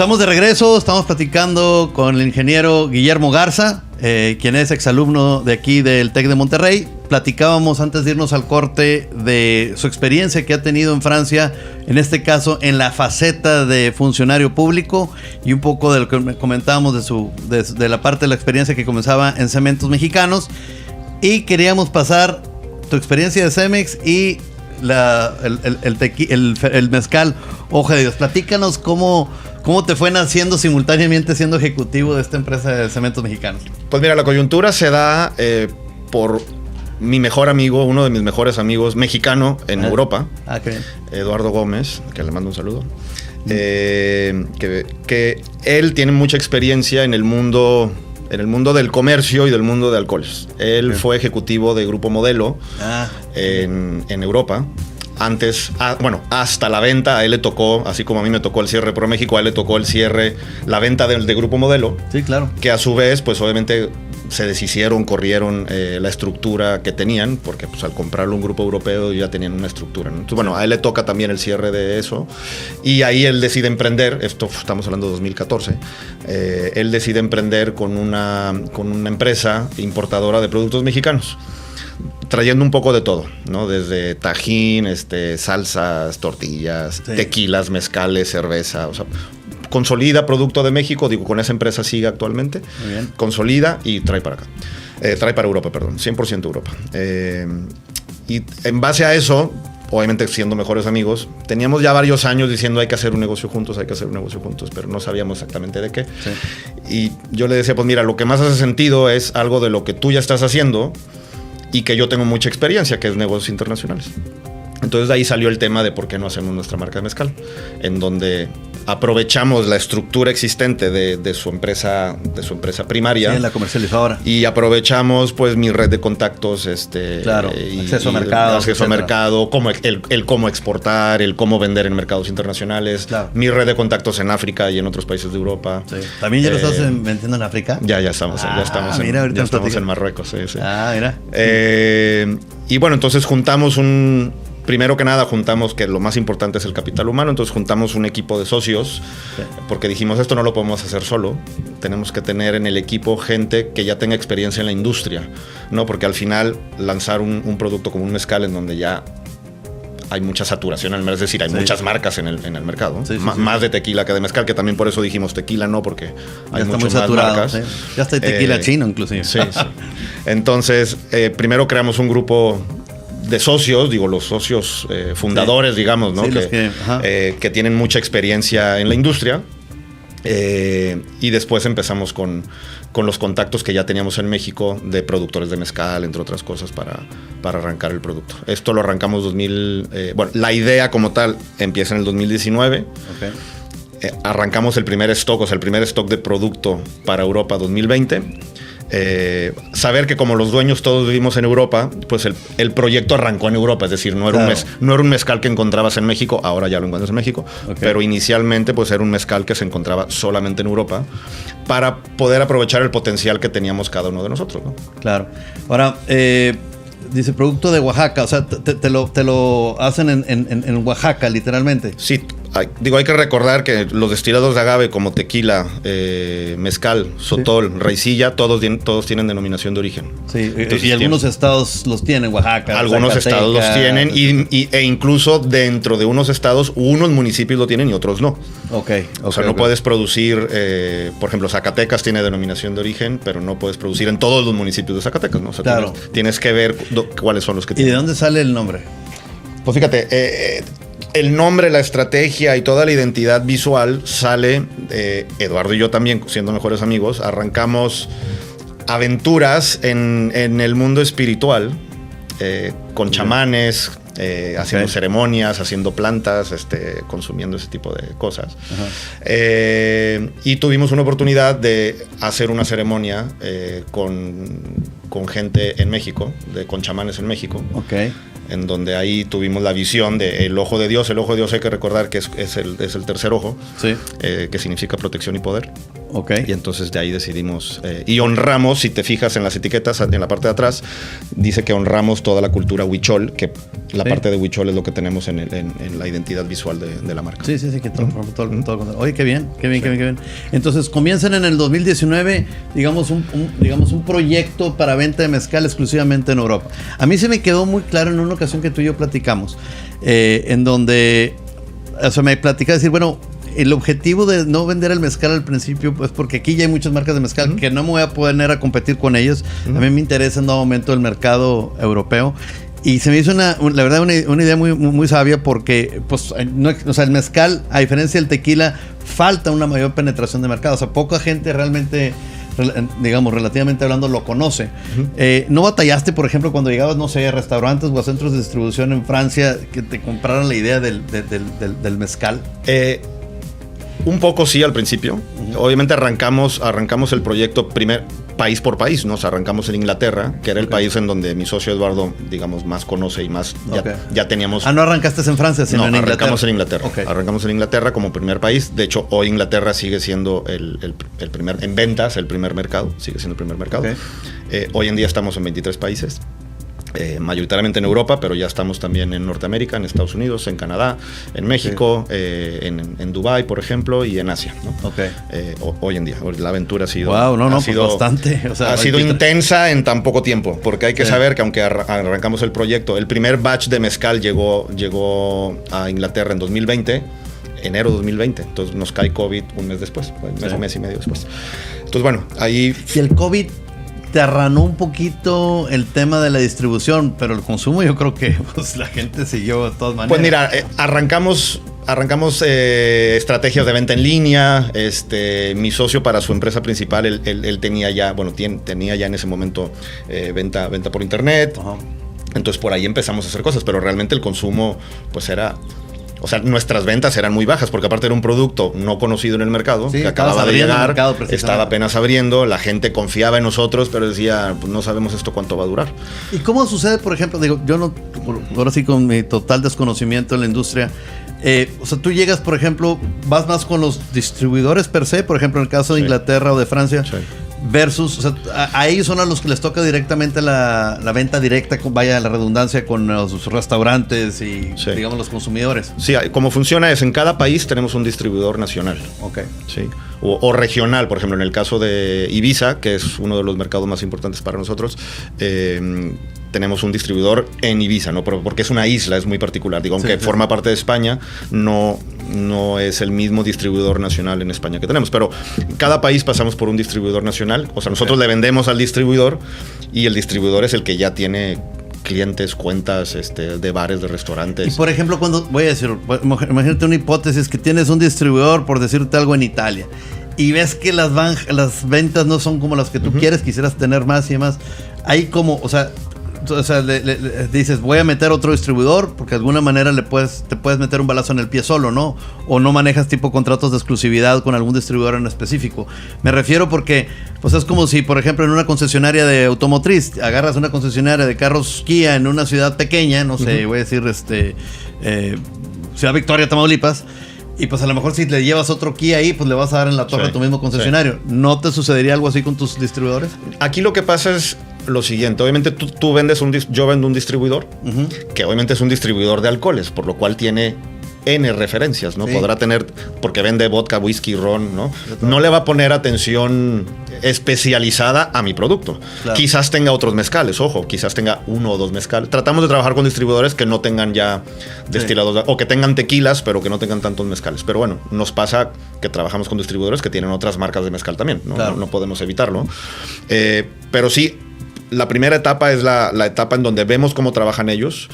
Estamos de regreso, estamos platicando con el ingeniero Guillermo Garza, quien es exalumno de aquí del TEC de Monterrey. Platicábamos antes de irnos al corte de su experiencia que ha tenido en Francia, en este caso en la faceta de funcionario público, y un poco de lo que comentábamos de la parte de la experiencia que comenzaba en Cementos Mexicanos. Y queríamos pasar tu experiencia de Cemex y el mezcal Ojo de Dios. Platícanos cómo te fue naciendo simultáneamente siendo ejecutivo de esta empresa de Cementos Mexicanos. Pues mira, la coyuntura se da por mi mejor amigo, uno de mis mejores amigos mexicano en Europa, Eduardo Gómez, que le mando un saludo, que él tiene mucha experiencia en el mundo en el mundo del comercio y del mundo de alcoholes. Él fue ejecutivo de Grupo Modelo en Europa. Antes, hasta la venta, a él le tocó, así como a mí me tocó el cierre Pro México, a él le tocó el cierre, la venta de Grupo Modelo. Sí, claro. Que a su vez, pues obviamente se deshicieron, corrieron la estructura que tenían, porque pues al comprarlo un grupo europeo ya tenían una estructura, ¿no? Entonces, bueno, a él le toca también el cierre de eso, y ahí él decide emprender, esto estamos hablando de 2014, él decide emprender con una empresa importadora de productos mexicanos, trayendo un poco de todo, ¿no? Desde tajín, salsas, tortillas, tequilas, mezcales, cerveza, o sea, consolida producto de México, digo, con esa empresa sigue actualmente, muy bien. Consolida y trae para acá. Trae para Europa, perdón, 100% Europa. Y en base a eso, obviamente siendo mejores amigos, teníamos ya varios años diciendo hay que hacer un negocio juntos, pero no sabíamos exactamente de qué. Sí. Y yo le decía, pues mira, lo que más hace sentido es algo de lo que tú ya estás haciendo y que yo tengo mucha experiencia, que es negocios internacionales. Entonces de ahí salió el tema de por qué no hacemos nuestra marca de mezcal, en donde aprovechamos la estructura existente de su empresa primaria. Sí, la comercializadora. Y aprovechamos pues mi red de contactos, claro, acceso a mercado, cómo exportar, el cómo vender en mercados internacionales, claro. Mi red de contactos en África y en otros países de Europa. Sí. ¿También ya lo estás vendiendo en África? Ya estamos en Marruecos. Sí. Mira. Y bueno, entonces primero que nada juntamos, que lo más importante es el capital humano, entonces juntamos un equipo de socios, porque dijimos, esto no lo podemos hacer solo, tenemos que tener en el equipo gente que ya tenga experiencia en la industria, ¿no? Porque al final lanzar un producto como un mezcal en donde ya hay mucha saturación, es decir, hay muchas marcas en el mercado, más de tequila que de mezcal, que también por eso dijimos tequila no, porque hay muchas más marcas. Ya está tequila chino inclusive. Sí. Entonces, primero creamos un grupo de socios, digo, los socios fundadores, digamos, ¿no? Que tienen mucha experiencia en la industria. Y después empezamos con los contactos que ya teníamos en México de productores de mezcal, entre otras cosas, para arrancar el producto. Esto lo arrancamos la idea como tal empieza en el 2019. Arrancamos el primer stock de producto para Europa 2020. Saber que como los dueños todos vivimos en Europa, pues el proyecto arrancó en Europa, es decir, no era un mezcal que encontrabas en México, ahora ya lo encuentras en México, pero inicialmente pues era un mezcal que se encontraba solamente en Europa para poder aprovechar el potencial que teníamos cada uno de nosotros, ¿no? Claro. Ahora, dice producto de Oaxaca, o sea, te lo hacen en Oaxaca, literalmente. Sí. Hay que recordar que los destilados de agave como tequila, mezcal, sotol, raicilla, todos tienen denominación de origen. Sí, entonces, y algunos estados los tienen, Oaxaca. Algunos estados los tienen e incluso dentro de unos estados, unos municipios lo tienen y otros no. O sea, no puedes producir, por ejemplo, Zacatecas tiene denominación de origen, pero no puedes producir en todos los municipios de Zacatecas, ¿no? O sea, claro. Tienes que ver cuáles son los que tienen. ¿Y de dónde sale el nombre? Pues fíjate, el nombre, la estrategia y toda la identidad visual sale de Eduardo y yo también, siendo mejores amigos, arrancamos aventuras en el mundo espiritual, con chamanes, haciendo ceremonias, haciendo plantas, consumiendo ese tipo de cosas. Y tuvimos una oportunidad de hacer una ceremonia con gente en México, con chamanes en México. En donde ahí tuvimos la visión del ojo de Dios. El ojo de Dios hay que recordar que es el tercer ojo, que significa protección y poder. Y entonces de ahí decidimos y honramos, si te fijas en las etiquetas, en la parte de atrás, dice que honramos toda la cultura huichol, que la parte de huichol es lo que tenemos en la identidad visual de la marca. Sí, que todo. Oye, qué bien. Entonces comienzan en el 2019, digamos un proyecto para venta de mezcal exclusivamente en Europa. A mí se me quedó muy claro en una ocasión que tú y yo platicamos, en donde, o sea, me platicaba decir, bueno, el objetivo de no vender el mezcal al principio, pues porque aquí ya hay muchas marcas de mezcal que no me voy a poner a competir con ellos. A mí me interesa en todo momento el mercado europeo. Y se me hizo la verdad una idea muy, muy sabia, porque pues, o sea, el mezcal, a diferencia del tequila, falta una mayor penetración de mercado. O sea, poca gente realmente, digamos, relativamente hablando, lo conoce. ¿No batallaste, por ejemplo, cuando llegabas, no sé, a restaurantes o a centros de distribución en Francia, que te compraran la idea del mezcal? Un poco sí al principio. Obviamente arrancamos el proyecto país por país. Nos arrancamos en Inglaterra, que era el país en donde mi socio Eduardo, digamos, más conoce y más ya teníamos. No arrancaste en Francia, sino en Inglaterra. Arrancamos en Inglaterra. Arrancamos en Inglaterra como primer país. De hecho, hoy Inglaterra sigue siendo el primer, en ventas, el primer mercado. Sigue siendo el primer mercado. Hoy en día estamos en 23 países. Mayoritariamente en Europa, pero ya estamos también en Norteamérica, en Estados Unidos, en Canadá, en México, en Dubái, por ejemplo, y en Asia, ¿no? Hoy en día. La aventura ha sido... bastante. O sea, ha sido intensa en tan poco tiempo, porque hay que saber que aunque arrancamos el proyecto, el primer batch de mezcal llegó a Inglaterra en 2020, enero de 2020, entonces nos cae COVID un mes después, un mes y medio después. Entonces, bueno, ahí... Y el COVID te arranó un poquito el tema de la distribución, pero el consumo yo creo que pues, la gente siguió de todas maneras. Pues mira, arrancamos estrategias de venta en línea. Mi socio para su empresa principal, él tenía ya en ese momento venta por internet. Entonces por ahí empezamos a hacer cosas, pero realmente el consumo pues era... O sea, nuestras ventas eran muy bajas, porque aparte era un producto no conocido en el mercado, que acababa de llegar, estaba apenas abriendo, la gente confiaba en nosotros, pero decía, pues no sabemos esto cuánto va a durar. ¿Y cómo sucede, por ejemplo, yo no, ahora sí con mi total desconocimiento en la industria, o sea, tú llegas, por ejemplo, vas más con los distribuidores per se, por ejemplo, en el caso de Inglaterra o de Francia, versus, o sea, a ellos son a los que les toca directamente la venta directa, vaya la redundancia, con los restaurantes y, digamos, los consumidores. Sí, como funciona es, en cada país tenemos un distribuidor nacional. Sí. O regional, por ejemplo, en el caso de Ibiza, que es uno de los mercados más importantes para nosotros, tenemos un distribuidor en Ibiza, ¿no? Porque es una isla, es muy particular. Digo, aunque forma parte de España, no es el mismo distribuidor nacional en España que tenemos. Pero cada país pasamos por un distribuidor nacional. O sea, nosotros le vendemos al distribuidor y el distribuidor es el que ya tiene clientes, cuentas de bares, de restaurantes. Y por ejemplo, cuando, voy a decir, imagínate una hipótesis, que tienes un distribuidor, por decirte algo, en Italia, y ves que las ventas no son como las que tú quieres, quisieras tener más y más. Ahí como, o sea, le dices, voy a meter otro distribuidor, porque de alguna manera te puedes meter un balazo en el pie solo, ¿no? O no manejas tipo contratos de exclusividad con algún distribuidor en específico. Me refiero porque, pues es como si, por ejemplo, en una concesionaria de automotriz, agarras una concesionaria de carros Kia en una ciudad pequeña, no sé, voy a decir, Ciudad Victoria, Tamaulipas, y pues a lo mejor si le llevas otro Kia ahí, pues le vas a dar en la torre a tu mismo concesionario. ¿No te sucedería algo así con tus distribuidores? Aquí lo que pasa es lo siguiente. Obviamente tú vendes yo vendo un distribuidor, que obviamente es un distribuidor de alcoholes, por lo cual tiene N referencias, ¿no? Podrá tener, porque vende vodka, whisky, ron, ¿no? No le va a poner atención especializada a mi producto. Quizás tenga otros mezcales, ojo, quizás tenga 1 o 2 mezcales. Tratamos de trabajar con distribuidores que no tengan ya destilados, o que tengan tequilas, pero que no tengan tantos mezcales. Pero bueno, nos pasa que trabajamos con distribuidores que tienen otras marcas de mezcal también, ¿no? No podemos evitarlo. Pero sí, la primera etapa es la etapa en donde vemos cómo trabajan ellos.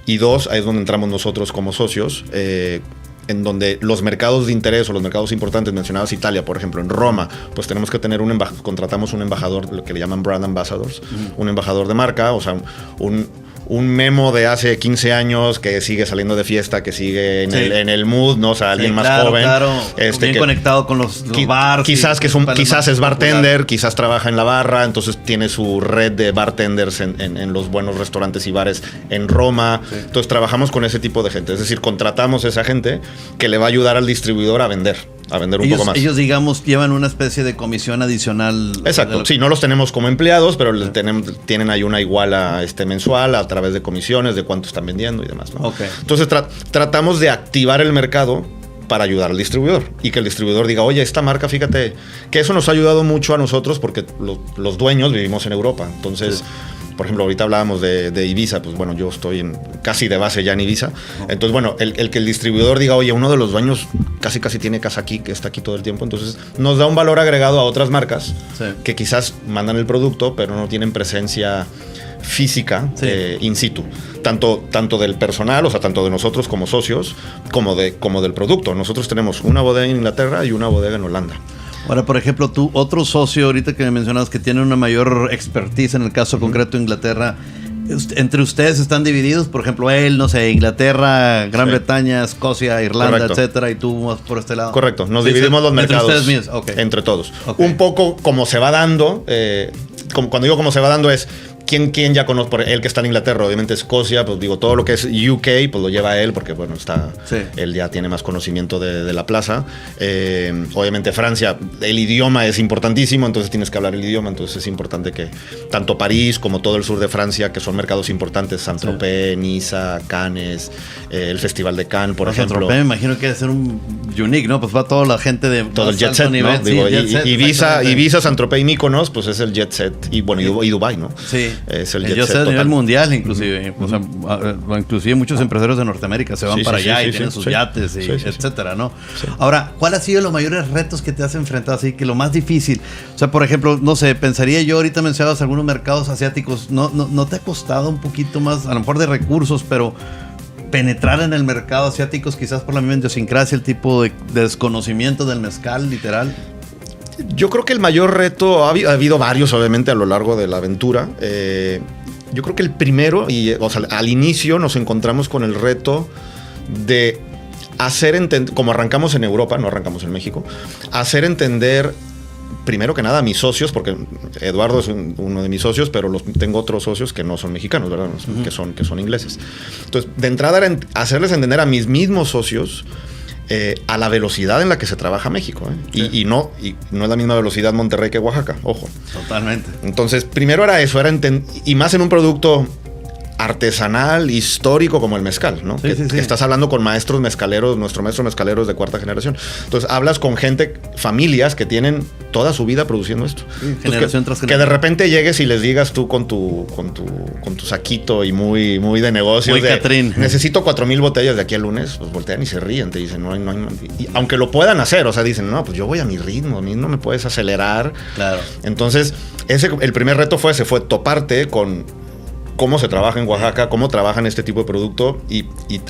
Y 2, ahí es donde entramos nosotros como socios, en donde los mercados de interés o los mercados importantes, mencionabas Italia, por ejemplo, en Roma, pues tenemos que tener contratamos un embajador, lo que le llaman brand ambassadors, un embajador de marca, o sea, un memo de hace 15 años que sigue saliendo de fiesta, que sigue en el mood, ¿no? O sea, alguien más joven. Claro, bien conectado con los bars. Quizás es bartender, quizás trabaja en la barra, entonces tiene su red de bartenders en los buenos restaurantes y bares en Roma. Entonces trabajamos con ese tipo de gente. Es decir, contratamos a esa gente que le va a ayudar al distribuidor a vender un poco más. Ellos, digamos, llevan una especie de comisión adicional. Exacto. Sí, no los tenemos como empleados, pero tienen ahí una iguala mensual a través de comisiones, de cuánto están vendiendo y demás, ¿no? Entonces tratamos de activar el mercado para ayudar al distribuidor y que el distribuidor diga, oye, esta marca, fíjate, que eso nos ha ayudado mucho a nosotros porque los dueños vivimos en Europa. Entonces, por ejemplo, ahorita hablábamos de Ibiza, pues bueno, yo estoy casi de base ya en Ibiza. Entonces, bueno, el que el distribuidor diga, oye, uno de los dueños casi tiene casa aquí, que está aquí todo el tiempo, entonces nos da un valor agregado a otras marcas que quizás mandan el producto, pero no tienen presencia física in situ, tanto del personal, o sea, tanto de nosotros como socios, como del producto. Nosotros tenemos una bodega en Inglaterra y una bodega en Holanda. Ahora, por ejemplo, otro socio ahorita que me mencionabas que tiene una mayor expertise en el caso concreto de Inglaterra, Entre ustedes están divididos, por ejemplo, él, no sé, Inglaterra, Gran Bretaña, Escocia, Irlanda, correcto, etcétera, y tú vas por este lado. Correcto, nos dividimos los mercados entre ustedes mismos, entre todos. Un poco como se va dando, cuando digo como se va dando es ¿quién ya conoce? Por él que está en Inglaterra, obviamente Escocia, pues digo, todo lo que es UK, pues lo lleva él, porque bueno, él ya tiene más conocimiento de la plaza. Obviamente Francia, el idioma es importantísimo, entonces tienes que hablar el idioma, entonces es importante que tanto París como todo el sur de Francia, que son mercados importantes, Saint-Tropez, Niza, Cannes, el Festival de Cannes, por ejemplo. Saint-Tropez me imagino que debe ser un unique, ¿no? Pues va toda la gente de todo el jet set, nivel, ¿no? Digo, set, Ibiza, Saint-Tropez y Mykonos, pues es el jet set, y bueno, y Dubái, ¿no? Sí. Es el jet set a nivel mundial, inclusive. O sea, inclusive muchos empresarios de Norteamérica se van para allá y tienen sus yates, etcétera, ¿no? Sí. Ahora, ¿cuál ha sido los mayores retos que te has enfrentado? Así que lo más difícil. O sea, por ejemplo, no sé, pensaría yo, ahorita mencionabas algunos mercados asiáticos. ¿No te ha costado un poquito más, a lo mejor de recursos, pero penetrar en el mercado asiático, quizás por la misma idiosincrasia, el tipo de desconocimiento del mezcal, literal? Yo creo que el mayor reto, ha habido varios obviamente a lo largo de la aventura. Yo creo que el primero, o sea, al inicio nos encontramos con el reto de hacer entender, como arrancamos en Europa, no arrancamos en México, hacer entender, primero que nada, a mis socios, porque Eduardo es uno de mis socios, pero tengo otros socios que no son mexicanos, ¿verdad? Que son ingleses. Entonces, de entrada era hacerles entender a mis mismos socios a la velocidad en la que se trabaja México, ¿eh? Sí. Y no es la misma velocidad Monterrey que Oaxaca, ojo. Totalmente. Entonces, primero era eso, y más en un producto artesanal, histórico como el mezcal, ¿no? Sí. Estás hablando con maestros mezcaleros, nuestro maestro mezcalero es de cuarta generación. Entonces, hablas con gente, familias que tienen toda su vida produciendo esto. Sí, generación tras generación. Que de repente llegues y les digas tú con tu saquito y muy de negocios. Muy Catrín. Necesito 4,000 botellas de aquí al lunes, pues voltean y se ríen, te dicen, no hay. Y aunque lo puedan hacer, o sea, dicen, no, pues yo voy a mi ritmo, a mí no me puedes acelerar. Claro. Entonces, el primer reto fue toparte con cómo se trabaja en Oaxaca, cómo trabajan este tipo de producto y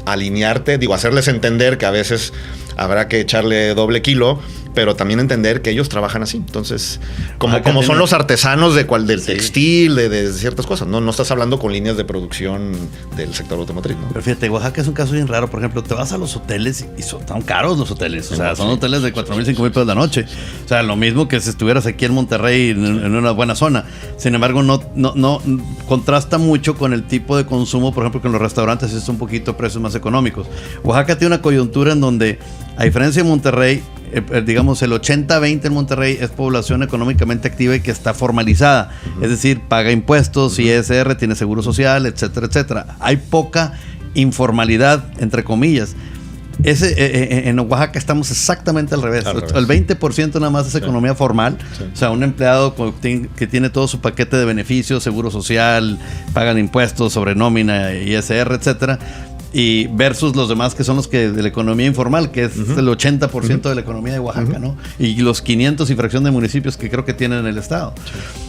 alinearte, hacerles entender que a veces habrá que echarle doble kilo, pero también entender que ellos trabajan así. Entonces, como son los artesanos del textil, de ciertas cosas, no estás hablando con líneas de producción del sector automotriz, ¿no? Pero fíjate, Oaxaca es un caso bien raro. Por ejemplo, te vas a los hoteles y son tan caros los hoteles. O sea, son hoteles de 4,000, 5,000 pesos la noche. O sea, lo mismo que si estuvieras aquí en Monterrey en una buena zona. Sin embargo, no contrasta mucho con el tipo de consumo, por ejemplo, que en los restaurantes es un poquito precios más económicos. Oaxaca tiene una coyuntura en donde, a diferencia de Monterrey, digamos el 80-20 en Monterrey es población económicamente activa y que está formalizada, es decir, paga impuestos, ISR, tiene seguro social, etcétera, etcétera. Hay poca informalidad, entre comillas. En Oaxaca estamos exactamente al revés. El 20% nada más es economía formal. Sí. O sea, un empleado que tiene todo su paquete de beneficios, seguro social, pagan impuestos sobre nómina, ISR, etcétera. Y versus los demás que son los que de la economía informal, que es el 80% de la economía de Oaxaca, ¿no? Y los 500 y fracción de municipios que creo que tienen en el estado.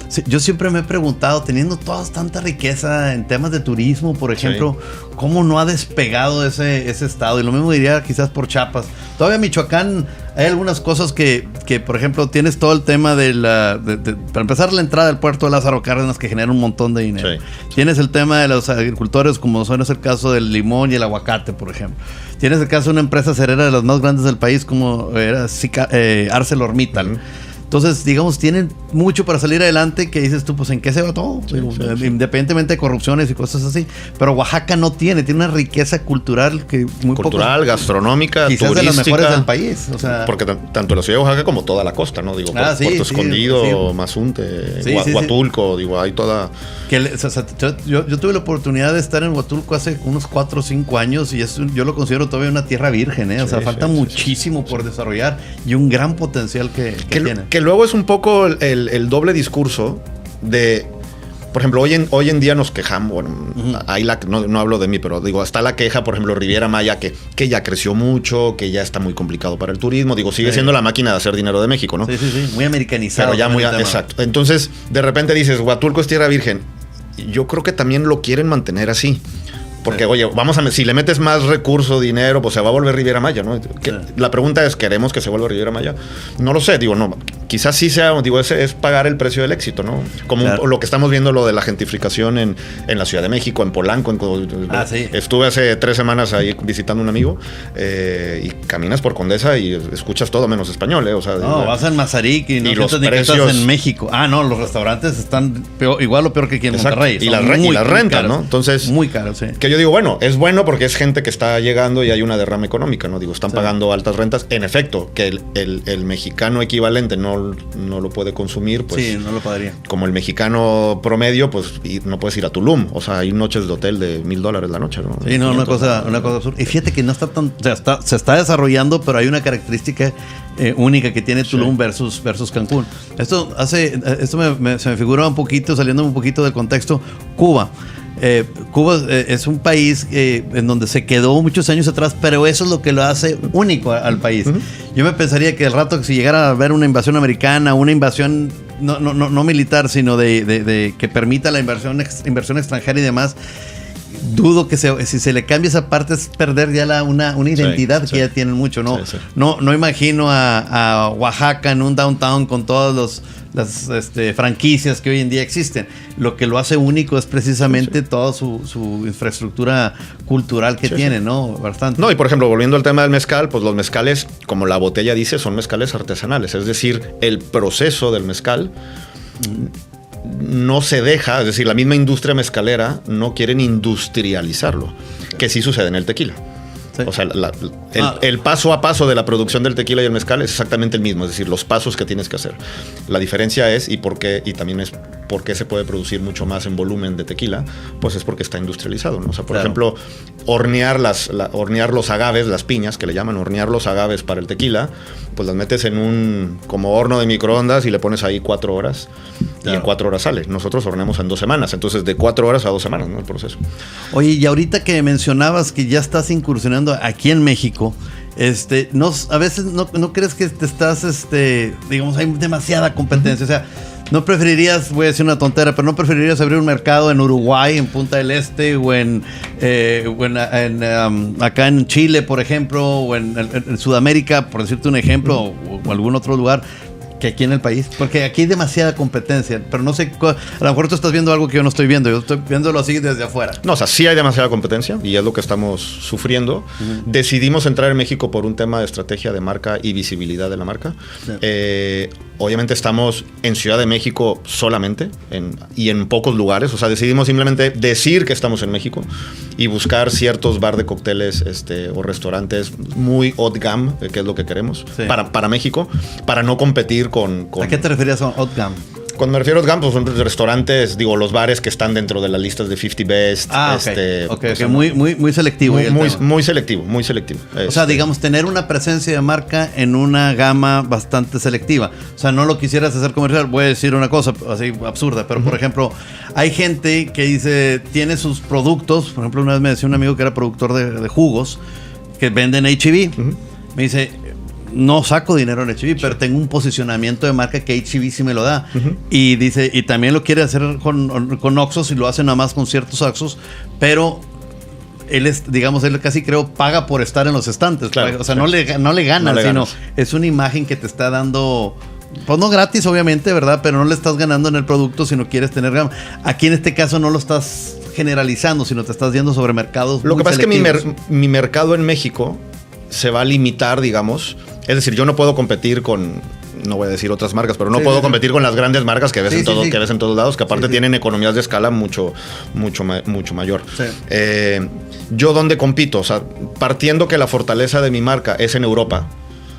Sí. Yo siempre me he preguntado, teniendo tanta riqueza en temas de turismo, por ejemplo, ¿cómo no ha despegado ese estado? Y lo mismo diría quizás por Chiapas. Todavía Michoacán hay algunas cosas que por ejemplo, tienes todo el tema para empezar, la entrada del puerto de Lázaro Cárdenas, que genera un montón de dinero. Sí. Tienes el tema de los agricultores, como es el caso del limón y el aguacate, por ejemplo. Tienes el caso de una empresa cerera de las más grandes del país, como era ArcelorMittal. Entonces, digamos, tienen mucho para salir adelante, que dices tú, pues, ¿en qué se va todo? Sí. Independientemente de corrupciones y cosas así. Pero Oaxaca no tiene una riqueza cultural que gastronómica, quizás turística. De las mejores del país. O sea, porque tanto la ciudad de Oaxaca como toda la costa, ¿no? Puerto Escondido, Mazunte, Huatulco, hay toda... Yo tuve la oportunidad de estar en Huatulco hace unos 4 o 5 años y yo lo considero todavía una tierra virgen, ¿eh? O sea, falta muchísimo por desarrollar y un gran potencial que tiene. Que luego es un poco el doble discurso de, por ejemplo, hoy en día nos quejamos, bueno, ahí no hablo de mí, pero está la queja, por ejemplo, Riviera Maya, que ya creció mucho, que ya está muy complicado para el turismo, sigue siendo la máquina de hacer dinero de México, ¿no? Sí, muy americanizado. Pero ya exacto. Entonces, de repente dices, Huatulco es tierra virgen. Yo creo que también lo quieren mantener así. Porque, oye, si le metes más recurso, dinero, pues se va a volver Riviera Maya, ¿no? La pregunta es, ¿queremos que se vuelva Riviera Maya? No lo sé, quizás sí sea, digo, ese es pagar el precio del éxito, ¿no? Como claro. lo que estamos viendo, lo de la gentrificación en la Ciudad de México, en Polanco. Sí. Estuve hace 3 semanas ahí visitando a un amigo y caminas por Condesa y escuchas todo menos español, ¿eh? O sea, no, vas en Mazarik y no y sientes los ni que precios... estás en México. No, los restaurantes están igual o peor que aquí en Exacto. Monterrey. Y las rentas, ¿no? Entonces, muy caros, sí. Que yo digo, bueno, es bueno porque es gente que está llegando y hay una derrama económica, ¿no? Digo, están pagando altas rentas. En efecto, que el mexicano equivalente no lo puede consumir, pues... Sí, no lo podría. Como el mexicano promedio, pues no puedes ir a Tulum. O sea, hay noches de hotel de $1,000 la noche, ¿no? Sí, no, una cosa absurda. Y fíjate que no está tan... O sea, se está desarrollando, pero hay una característica única que tiene Tulum versus Cancún. Esto se me figura un poquito, saliendo un poquito del contexto, Cuba. Cuba es un país en donde se quedó muchos años atrás, pero eso es lo que lo hace único al país. Yo me pensaría que el rato que si llegara a haber una invasión americana, una invasión no militar, sino de que permita la inversión extranjera y demás, dudo que si se le cambia esa parte es perder ya una identidad que ya tienen mucho, ¿no? Sí. No imagino a Oaxaca en un downtown con todas las franquicias que hoy en día existen. Lo que lo hace único es precisamente toda su infraestructura cultural que tiene, ¿no? Bastante. No, y por ejemplo, volviendo al tema del mezcal, pues los mezcales, como la botella dice, son mezcales artesanales. Es decir, el proceso del mezcal no se deja, es decir, la misma industria mezcalera no quieren industrializarlo, que sí sucede en el tequila. Sí. O sea, el paso a paso de la producción del tequila y el mezcal es exactamente el mismo, es decir, los pasos que tienes que hacer. La diferencia es, y también es por qué se puede producir mucho más en volumen de tequila, pues es porque está industrializado, ¿no? O sea, por ejemplo, hornear los agaves, las piñas, que le llaman hornear los agaves para el tequila, pues las metes en un como horno de microondas y le pones ahí 4 horas y en 4 horas sale. Nosotros horneamos en 2 semanas, entonces de 4 horas a 2 semanas, ¿no? El proceso. Oye, y ahorita que mencionabas que ya estás incursionando aquí en México, a veces no crees que te estás, digamos, hay demasiada competencia, o sea, ¿no preferirías, voy a decir una tontera, pero no preferirías abrir un mercado en Uruguay, en Punta del Este, o acá en Chile, por ejemplo, o en Sudamérica, por decirte un ejemplo, o algún otro lugar, que aquí en el país? Porque aquí hay demasiada competencia, pero no sé, a lo mejor tú estás viendo algo que yo no estoy viendo, yo estoy viéndolo así desde afuera. No, o sea, sí hay demasiada competencia y es lo que estamos sufriendo. Decidimos entrar en México por un tema de estrategia de marca y visibilidad de la marca. Obviamente estamos en Ciudad de México solamente y en pocos lugares, o sea, decidimos simplemente decir que estamos en México y buscar ciertos bar de cócteles o restaurantes muy haut game, que es lo que queremos, para México, para no competir con... ¿A qué te referías con haut game? Cuando me refiero a haut game, pues son restaurantes, digo, los bares que están dentro de las listas de 50 Best. Okay. Muy selectivo. Muy selectivo, muy selectivo. O sea, digamos, tener una presencia de marca en una gama bastante selectiva. O sea, no lo quisieras hacer comercial. Voy a decir una cosa así absurda, pero por ejemplo, hay gente que dice, tiene sus productos. Por ejemplo, una vez me decía un amigo que era productor de jugos que venden H-E-B. Me dice, no saco dinero en H-E-B, pero tengo un posicionamiento de marca que H-E-B sí me lo da. Y dice, y también lo quiere hacer con Oxxos y lo hace nada más con ciertos Oxxos, pero él él casi creo paga por estar en los estantes. Claro, o sea, no le ganas, sino es una imagen que te está dando, pues no gratis obviamente, ¿verdad? Pero no le estás ganando en el producto, sino quieres tener gama. Aquí en este caso no lo estás generalizando, sino te estás yendo sobre mercados. Lo que pasa es que mi mercado en México se va a limitar, digamos. Es decir, yo no puedo competir con, no voy a decir otras marcas, pero no puedo competir con las grandes marcas que ves en todos lados, que aparte tienen economías de escala mucho mayor. Yo ¿dónde compito? O sea, partiendo que la fortaleza de mi marca es en Europa,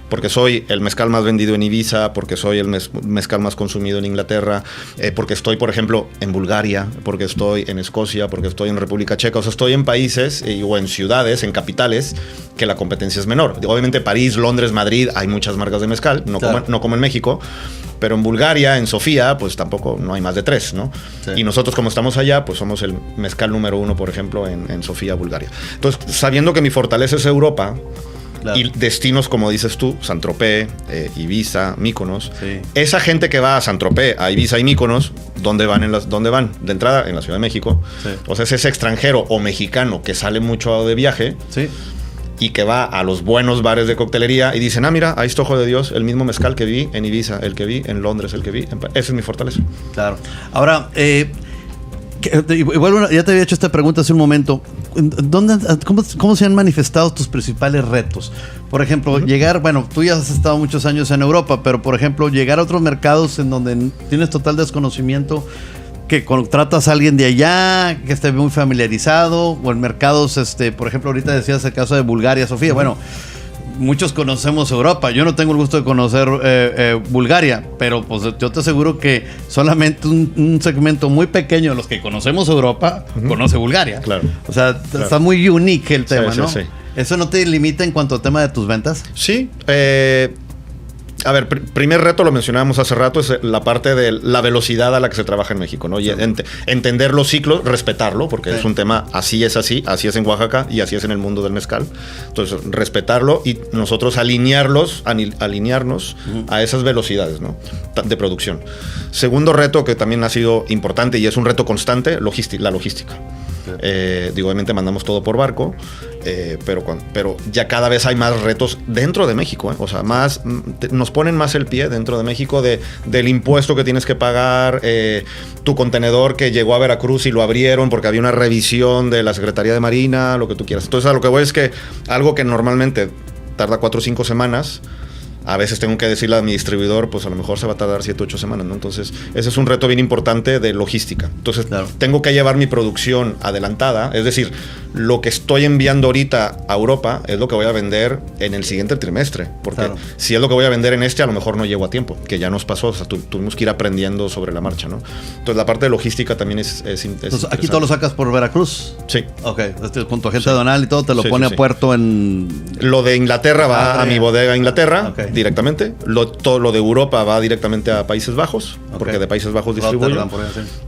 porque soy el mezcal más vendido en Ibiza, porque soy el mezcal más consumido en Inglaterra, porque estoy, por ejemplo, en Bulgaria, porque estoy en Escocia, porque estoy en República Checa. O sea, estoy en países o en ciudades, en capitales, que la competencia es menor. Obviamente París, Londres, Madrid, hay muchas marcas de mezcal, no como en México, pero en Bulgaria, en Sofía, pues tampoco no hay más de 3, ¿no? Sí. Y nosotros, como estamos allá, pues somos el mezcal número 1, por ejemplo, en Sofía, Bulgaria. Entonces, sabiendo que mi fortaleza es Europa, claro, y destinos, como dices tú, Saint-Tropez, Ibiza, Mykonos. Esa gente que va a Saint-Tropez, a Ibiza y Mykonos, ¿dónde van? De entrada, en la Ciudad de México. O sea, es ese extranjero o mexicano que sale mucho de viaje. y que va a los buenos bares de coctelería y dicen, mira, ahí está Ojo de Dios, el mismo mezcal que vi en Ibiza, el que vi en Londres, el que vi esa es mi fortaleza. Claro. Ahora, igual ya te había hecho esta pregunta hace un momento. ¿Cómo se han manifestado tus principales retos? Por ejemplo, llegar, bueno, tú ya has estado muchos años en Europa, pero por ejemplo, llegar a otros mercados en donde tienes total desconocimiento, que contratas a alguien de allá, que esté muy familiarizado, o en mercados, por ejemplo, ahorita decías el caso de Bulgaria, Sofía. Bueno, muchos conocemos Europa. Yo no tengo el gusto de conocer Bulgaria, pero pues yo te aseguro que solamente un segmento muy pequeño de los que conocemos Europa conoce Bulgaria. Claro. O sea, está muy unique el tema, sí, ¿no? Sí. ¿Eso no te limita en cuanto al tema de tus ventas? Sí. A ver, primer reto, lo mencionábamos hace rato, es la parte de la velocidad a la que se trabaja en México, ¿no? Y entender los ciclos, respetarlo, porque es un tema, así es en Oaxaca y así es en el mundo del mezcal. Entonces, respetarlo y nosotros alinearnos a esas velocidades, ¿no? De producción. Segundo reto, que también ha sido importante y es un reto constante, la logística. Obviamente mandamos todo por barco, pero ya cada vez hay más retos dentro de México, o sea, nos ponen más el pie dentro de México del impuesto que tienes que pagar, tu contenedor que llegó a Veracruz y lo abrieron porque había una revisión de la Secretaría de Marina, lo que tú quieras. Entonces, a lo que voy es que algo que normalmente tarda 4 o 5 semanas, a veces tengo que decirle a mi distribuidor, pues a lo mejor se va a tardar 7 o 8 semanas, ¿no? Entonces, ese es un reto bien importante de logística. Entonces, claro, tengo que llevar mi producción adelantada, es decir, lo que estoy enviando ahorita a Europa es lo que voy a vender en el siguiente trimestre, porque claro, si es lo que voy a vender en a lo mejor no llego a tiempo, que ya nos pasó, o sea, tuvimos que ir aprendiendo sobre la marcha, ¿no? Entonces, la parte de logística también es Entonces, ¿aquí todo lo sacas por Veracruz? Sí. Ok, con tu agente aduanal y todo, te lo pone a puerto en... Lo de Inglaterra va a mi bodega Inglaterra, directamente. Todo lo de Europa va directamente a Países Bajos, porque de Países Bajos distribuyo.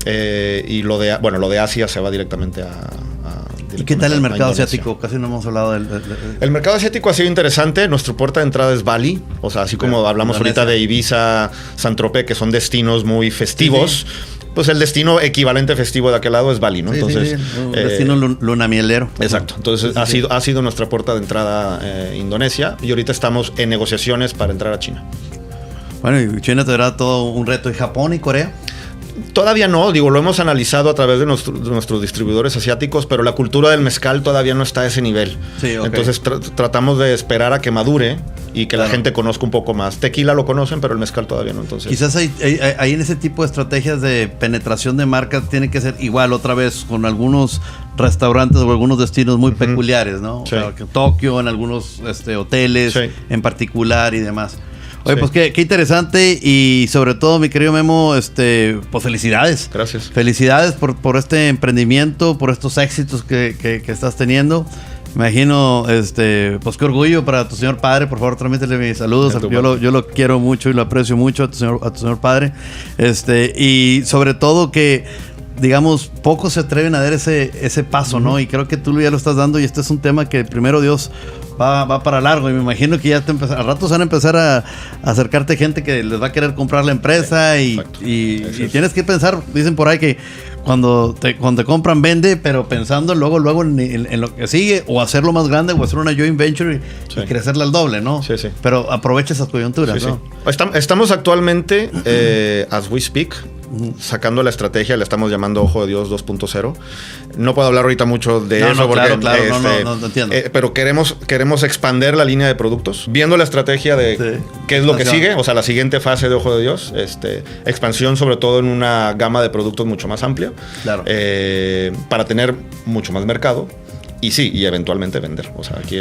Y lo de Asia se va directamente a ¿Y qué tal el mercado asiático? Casi no hemos hablado del... El mercado asiático ha sido interesante. Nuestra puerta de entrada es Bali. O sea, así como hablamos ahorita de Ibiza, Saint-Tropez, que son destinos muy festivos. Sí. Pues el destino equivalente festivo de aquel lado es Bali, ¿no? Sí, entonces, un destino lunamielero. Exacto. Entonces ha sido nuestra puerta de entrada Indonesia, y ahorita estamos en negociaciones para entrar a China. Bueno, y China te dará todo un reto. ¿Y Japón y Corea? Todavía no, lo hemos analizado a través de nuestros distribuidores asiáticos, pero la cultura del mezcal todavía no está a ese nivel. Sí, okay. Entonces tratamos de esperar a que madure y que la gente conozca un poco más. Tequila lo conocen, pero el mezcal todavía no. Entonces, quizás ahí en ese tipo de estrategias de penetración de marcas tiene que ser igual otra vez con algunos restaurantes o algunos destinos muy peculiares, ¿no? Sí. O sea, que Tokio, en algunos hoteles en particular y demás. Oye, pues qué interesante, y sobre todo, mi querido Memo, pues felicidades. Gracias. Felicidades por este emprendimiento, por estos éxitos que estás teniendo. Me imagino, pues qué orgullo para tu señor padre. Por favor, transmítele mis saludos. Yo lo quiero mucho y lo aprecio mucho a tu señor padre. Y sobre todo que, digamos, pocos se atreven a dar ese paso, ¿no? Y creo que tú ya lo estás dando, y este es un tema que primero Dios va para largo, y me imagino que ya al rato van a empezar a acercarte gente que les va a querer comprar la empresa, y tienes que pensar, dicen por ahí que cuando te compran, vende, pero pensando luego en lo que sigue, o hacerlo más grande, o hacer una joint venture y crecerla al doble, ¿no? Sí. Pero aprovecha esas coyunturas, ¿no? Sí. Estamos actualmente, as we speak, sacando la estrategia, le estamos llamando Ojo de Dios 2.0. No puedo hablar ahorita mucho de eso, porque no entiendo. Pero queremos expandir la línea de productos, viendo la estrategia de qué es lo que sigue, o sea, la siguiente fase de Ojo de Dios, expansión sobre todo en una gama de productos mucho más amplia, para tener mucho más mercado y eventualmente vender. O sea, aquí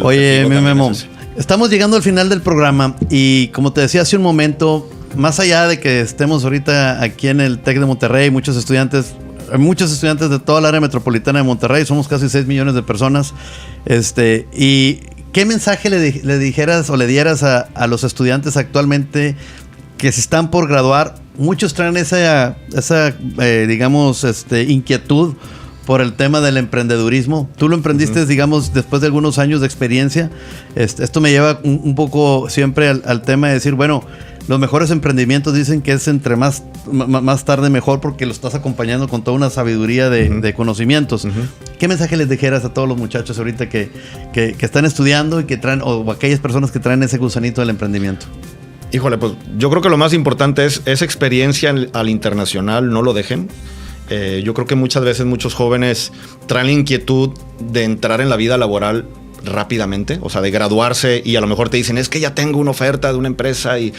Oye, mi Memo, estamos llegando al final del programa, y como te decía hace un momento, más allá de que estemos ahorita aquí en el TEC de Monterrey, muchos estudiantes de toda el área metropolitana de Monterrey, somos casi 6 millones de personas, y ¿qué mensaje le dijeras o le dieras a los estudiantes actualmente que se están por graduar? Muchos traen esa digamos, inquietud por el tema del emprendedurismo. Tú lo emprendiste, digamos, después de algunos años de experiencia. Esto me lleva un poco siempre al tema de decir, bueno, los mejores emprendimientos dicen que es entre más tarde mejor, porque lo estás acompañando con toda una sabiduría de conocimientos. ¿Qué mensaje les dijeras a todos los muchachos ahorita que están estudiando y que traen, o aquellas personas que traen ese gusanito del emprendimiento? Híjole, pues yo creo que lo más importante es esa experiencia al internacional, no lo dejen. Yo creo que muchas veces muchos jóvenes traen la inquietud de entrar en la vida laboral rápidamente, o sea, de graduarse, y a lo mejor te dicen, es que ya tengo una oferta de una empresa, y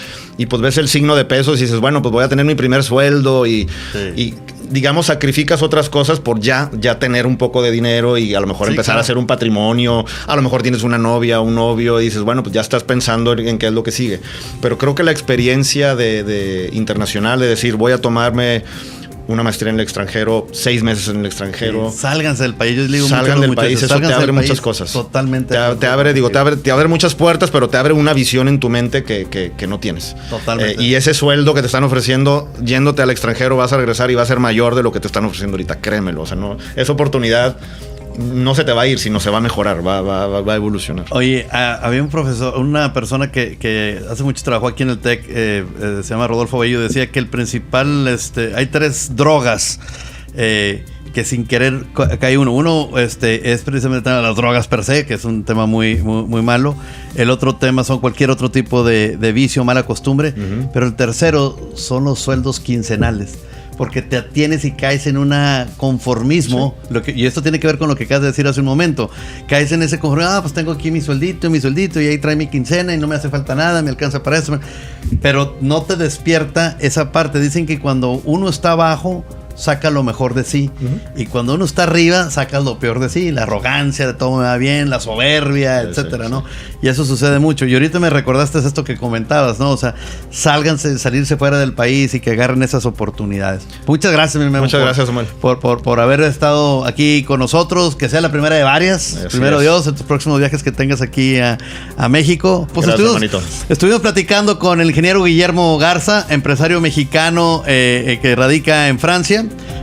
pues ves el signo de pesos y dices, bueno, pues voy a tener mi primer sueldo, y digamos, sacrificas otras cosas por ya tener un poco de dinero y a lo mejor empezar a hacer un patrimonio. A lo mejor tienes una novia, un novio, y dices, bueno, pues ya estás pensando en qué es lo que sigue. Pero creo que la experiencia de internacional, de decir, voy a tomarme una maestría en el extranjero, 6 meses en el extranjero. Sálganse del país. Yo les digo, salgan del país, eso te abre muchas cosas. Totalmente. Te abre muchas puertas, pero te abre una visión en tu mente que no tienes. Totalmente. Y ese sueldo que te están ofreciendo, yéndote al extranjero, vas a regresar y va a ser mayor de lo que te están ofreciendo ahorita, créemelo. O sea, no, esa oportunidad no se te va a ir, sino se va a mejorar, va a evolucionar. Oye, había un profesor, una persona que hace mucho trabajo aquí en el TEC, se llama Rodolfo Bello, decía que el principal, hay 3 drogas que sin querer cae uno. Uno es precisamente las drogas per se, que es un tema muy, muy, muy malo. El otro tema son cualquier otro tipo de vicio, mala costumbre. Pero el tercero son los sueldos quincenales, porque te atienes y caes en un conformismo. Y esto tiene que ver con lo que acabas de decir hace un momento. Caes en ese conformismo, pues tengo aquí mi sueldito, y ahí trae mi quincena y no me hace falta nada, me alcanza para eso. Pero no te despierta esa parte. Dicen que cuando uno está abajo, saca lo mejor de sí. Y cuando uno está arriba, saca lo peor de sí. La arrogancia, de todo me va bien, la soberbia, etcétera, ¿no? Y eso sucede mucho. Y ahorita me recordaste esto que comentabas, ¿no? O sea, salirse fuera del país y que agarren esas oportunidades. Muchas gracias, mi Memo. Muchas gracias, Samuel. Por haber estado aquí con nosotros, que sea la primera de varias. Primero Dios, en tus próximos viajes que tengas aquí a México. Pues estuvimos platicando con el ingeniero Guillermo Garza, empresario mexicano que radica en Francia.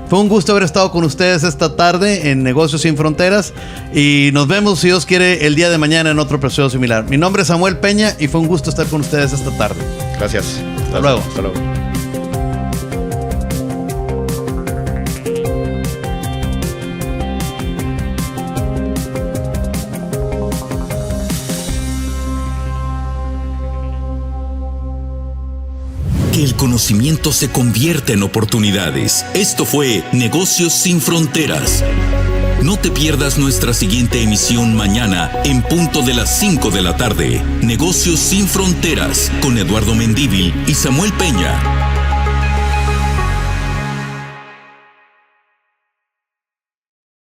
Fue un gusto haber estado con ustedes esta tarde en Negocios Sin Fronteras, y nos vemos, si Dios quiere, el día de mañana en otro episodio similar. Mi nombre es Samuel Peña y fue un gusto estar con ustedes esta tarde. Gracias. Hasta luego. Hasta luego. Que el conocimiento se convierte en oportunidades. Esto fue Negocios Sin Fronteras. No te pierdas nuestra siguiente emisión mañana en punto de las 5 de la tarde. Negocios Sin Fronteras con Eduardo Mendívil y Samuel Peña.